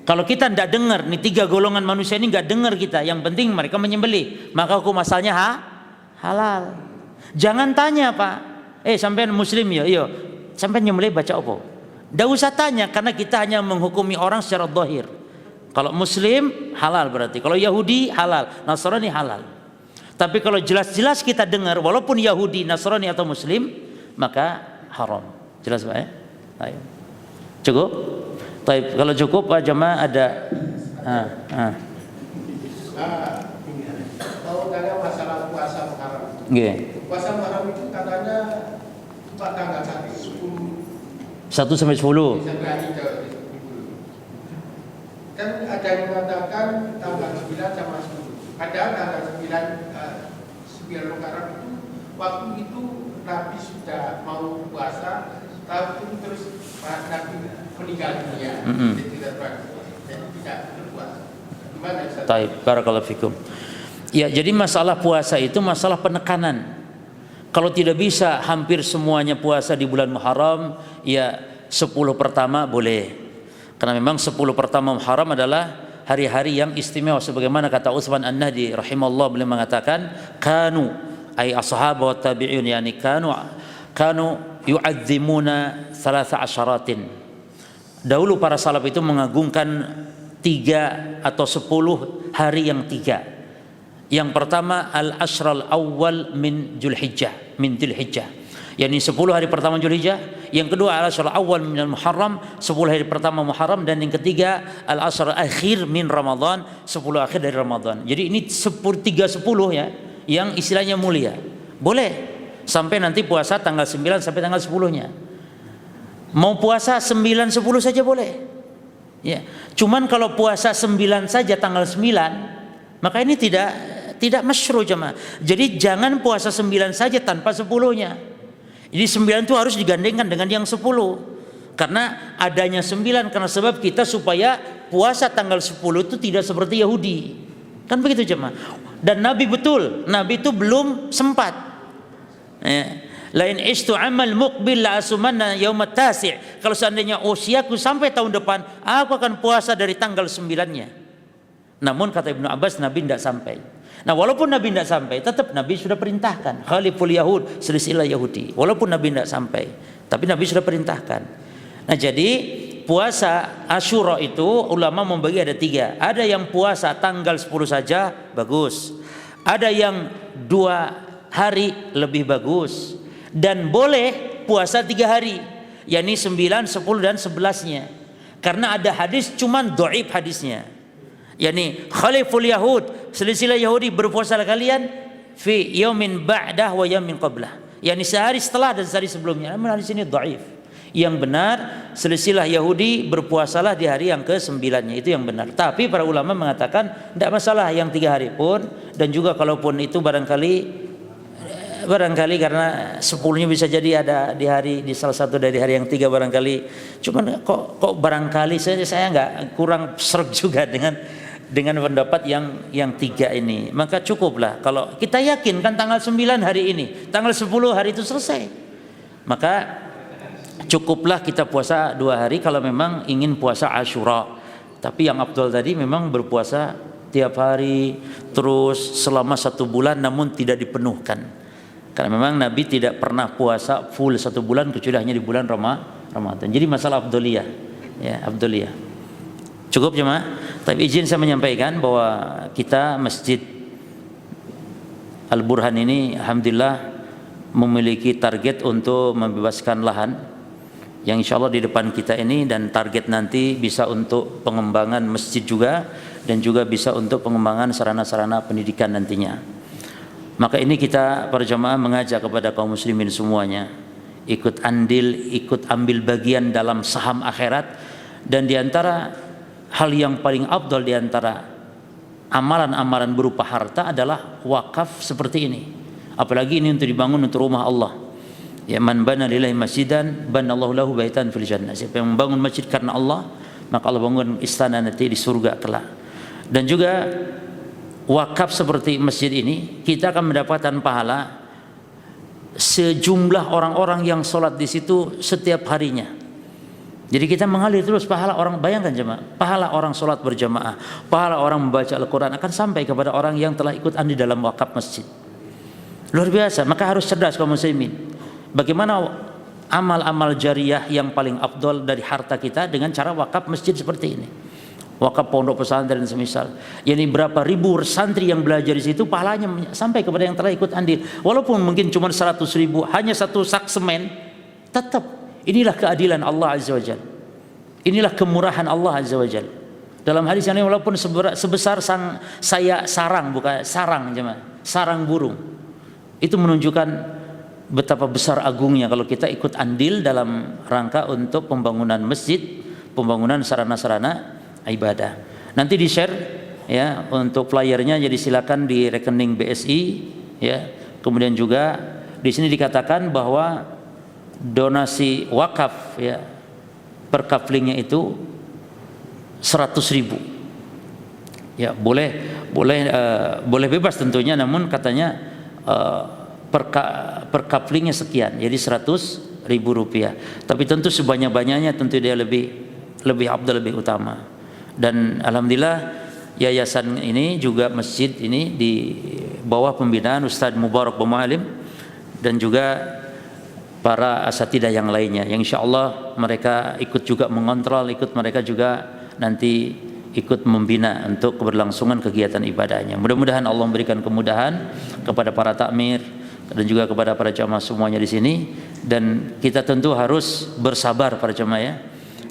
Kalau kita tidak dengar, nih 3 golongan manusia ini nggak dengar kita, yang penting mereka menyembelih, maka hukum asalnya halal. Jangan tanya Pak, sampean Muslim ya, iya, sampean nyembelih baca apa? Tidak usah tanya karena kita hanya menghukumi orang secara zahir. Kalau Muslim halal berarti, kalau Yahudi halal, Nasrani halal. Tapi kalau jelas-jelas kita dengar walaupun Yahudi, Nasrani atau Muslim, maka haram. Jelas Pak ya? Baik. Cukup? Baik, kalau cukup Pak Jamaah ada Mau tanya masalah puasa Muharram. Nggih. Puasa Muharram itu katanya 4 tanggal 1, 1 sampai 10. bisa berani jauh. Kan ada yang mengatakan tanggal 9 sama 10. Padahal tanggal 9 Muharram itu waktu itu Nabi sudah mau puasa, tapi terus Nabi meninggal dunia. Jadi tidak berpuasa. Jadi tidak berpuasa. Gimana Ustaz? Baik, barakallahu fikum. Ya, jadi masalah puasa itu masalah penekanan. Kalau tidak bisa hampir semuanya puasa di bulan Muharram, ya 10 pertama boleh. Karena memang 10 pertama Muharram adalah hari-hari yang istimewa sebagaimana kata Utsman An-Nahdi rahimahullah, beliau mengatakan kanu ay ashab wa tabi'un, yani kanu yu'azzimuna 13. Dahulu para salaf itu mengagungkan 3 atau 10 hari yang 3. Yang pertama al-ashral awal min Dzulhijjah, min Dzulhijjah. yakni 10 hari pertama Dzulhijjah. Yang kedua al-ashral awal min al-Muharram, 10 hari pertama Muharram, dan yang ketiga al-ashral akhir min Ramadan, 10 akhir dari Ramadan. Jadi ini 3-10 ya, yang istilahnya mulia. Boleh sampai nanti puasa tanggal 9 sampai tanggal 10-nya. Mau puasa 9-10 saja boleh. Ya. Cuman kalau puasa 9 saja tanggal 9, maka ini tidak masyru' jemaah. Jadi jangan puasa 9 saja tanpa 10-nya. Jadi 9 itu harus digandengkan dengan yang 10. Karena adanya 9 karena sebab kita supaya puasa tanggal 10 itu tidak seperti Yahudi. Kan begitu jemaah. Dan Nabi betul, Nabi itu belum sempat. Lain istu amal muqbil la asumanna yaumat tasi'. Kalau seandainya usiaku sampai tahun depan, aku akan puasa dari tanggal 9-nya. Namun kata Ibnu Abbas, Nabi tidak sampai. Nah, walaupun Nabi tidak sampai, tetap Nabi sudah perintahkan khaliful Yahud, selisilah Yahudi. Walaupun Nabi tidak sampai, tapi Nabi sudah perintahkan. Nah, jadi puasa Asyura itu ulama membagi ada 3. Ada yang puasa tanggal 10 saja, bagus. Ada yang 2 hari lebih bagus. Dan boleh puasa 3 hari, yakni 9, 10 dan 11-nya. Karena ada hadis cuman dhaif hadisnya. Yani khaliful Yahud, selisilah Yahudi, berpuasalah kalian fi yaumin ba'dah wa yaumin qablah. Yani sehari setelah dan sehari sebelumnya. Namun hadis ini dhaif. Yang benar selisilah Yahudi, berpuasalah di hari yang ke-9-nya, itu yang benar. Tapi para ulama mengatakan tidak masalah yang 3 hari pun, dan juga kalaupun itu barangkali karena 10-nya bisa jadi ada di salah satu dari hari yang 3 barangkali. Cuman kok barangkali saya nggak kurang serg juga dengan pendapat yang 3 ini. Maka cukuplah kalau kita yakin kan tanggal 9 hari ini, tanggal 10 hari itu selesai. Maka cukuplah kita puasa 2 hari kalau memang ingin puasa Asyura. Tapi yang afdal tadi memang berpuasa tiap hari terus selama 1 bulan namun tidak dipenuhkan. Karena memang Nabi tidak pernah puasa full 1 bulan kecuali hanya di bulan Ramadan. Jadi masalah afdaliyah, ya afdaliyah. Cukup jemaah. Tapi izin saya menyampaikan bahwa kita Masjid Al-Burhan ini alhamdulillah memiliki target untuk membebaskan lahan yang insya Allah di depan kita ini, dan target nanti bisa untuk pengembangan masjid juga, dan juga bisa untuk pengembangan sarana-sarana pendidikan nantinya. Maka ini kita para jamaah mengajak kepada kaum muslimin semuanya ikut andil, ikut ambil bagian dalam saham akhirat. Dan diantara hal yang paling afdal diantara amalan-amalan berupa harta adalah wakaf seperti ini. Apalagi ini untuk dibangun untuk rumah Allah. Ya, man bana lillahi masjidan banallahu lahu baitan fil jannah. Siapa yang membangun masjid karena Allah, maka Allah bangun istana nanti di surga kelak. Dan juga wakaf seperti masjid ini, kita akan mendapatkan pahala sejumlah orang-orang yang sholat di situ setiap harinya. Jadi kita mengalir terus pahala orang. Bayangkan jemaah, pahala orang sholat berjamaah, pahala orang membaca Al-Quran akan sampai kepada orang yang telah ikut andil dalam wakaf masjid. Luar biasa. Maka harus cerdas kaum muslimin. Bagaimana amal-amal jariyah yang paling afdal dari harta kita dengan cara wakaf masjid seperti ini. wakaf pondok pesantren semisal. Yani berapa ribu santri yang belajar di situ, pahalanya sampai kepada yang telah ikut andil. Walaupun mungkin cuma 100.000, hanya satu sak semen, tetap inilah keadilan Allah Azza wa Jalla. Inilah kemurahan Allah Azza wa Jalla. Dalam hadis yang lain, walaupun sebesar sarang, bukan sarang jemaah, sarang burung, itu menunjukkan betapa besar agungnya kalau kita ikut andil dalam rangka untuk pembangunan masjid, pembangunan sarana-sarana ibadah. Nanti di share ya untuk flyernya, jadi silakan di rekening BSI ya. Kemudian juga di sini dikatakan bahwa donasi wakaf ya per kaflingnya itu 100.000 ya, boleh bebas tentunya, namun katanya per kaplingnya sekian, jadi 100.000 rupiah. Tapi tentu sebanyak-banyaknya tentu dia lebih afdal, lebih utama. Dan alhamdulillah yayasan ini juga, masjid ini di bawah pembinaan Ustadz Mubarak Mu'alim dan juga para asatidah yang lainnya, yang insya Allah mereka ikut juga mengontrol, mereka juga nanti ikut membina untuk keberlangsungan kegiatan ibadahnya. Mudah-mudahan Allah memberikan kemudahan kepada para takmir dan juga kepada para jamaah semuanya di sini. Dan kita tentu harus bersabar para jamaah ya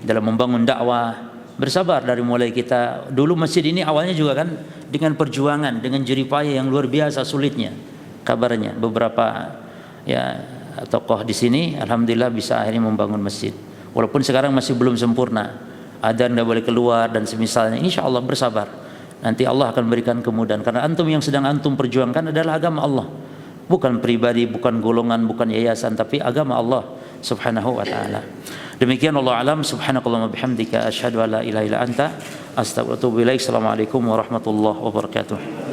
dalam membangun dakwah. Bersabar dari mulai kita dulu, masjid ini awalnya juga kan dengan perjuangan, dengan jerih payah yang luar biasa sulitnya kabarnya. Beberapa ya tokoh di sini alhamdulillah bisa akhirnya membangun masjid. Walaupun sekarang masih belum sempurna, adzan tidak boleh keluar dan semisalnya. Insya Allah bersabar, nanti Allah akan berikan kemudahan, karena antum yang sedang antum perjuangkan adalah agama Allah, bukan pribadi, bukan golongan, bukan yayasan, tapi agama Allah subhanahu wa ta'ala. Demikian Allah alam. Subhanakallahumma bihamdika asyhadu an la ilaha illa anta astaghfiruka wa atubu ilaik. Assalamualaikum warahmatullahi wabarakatuh.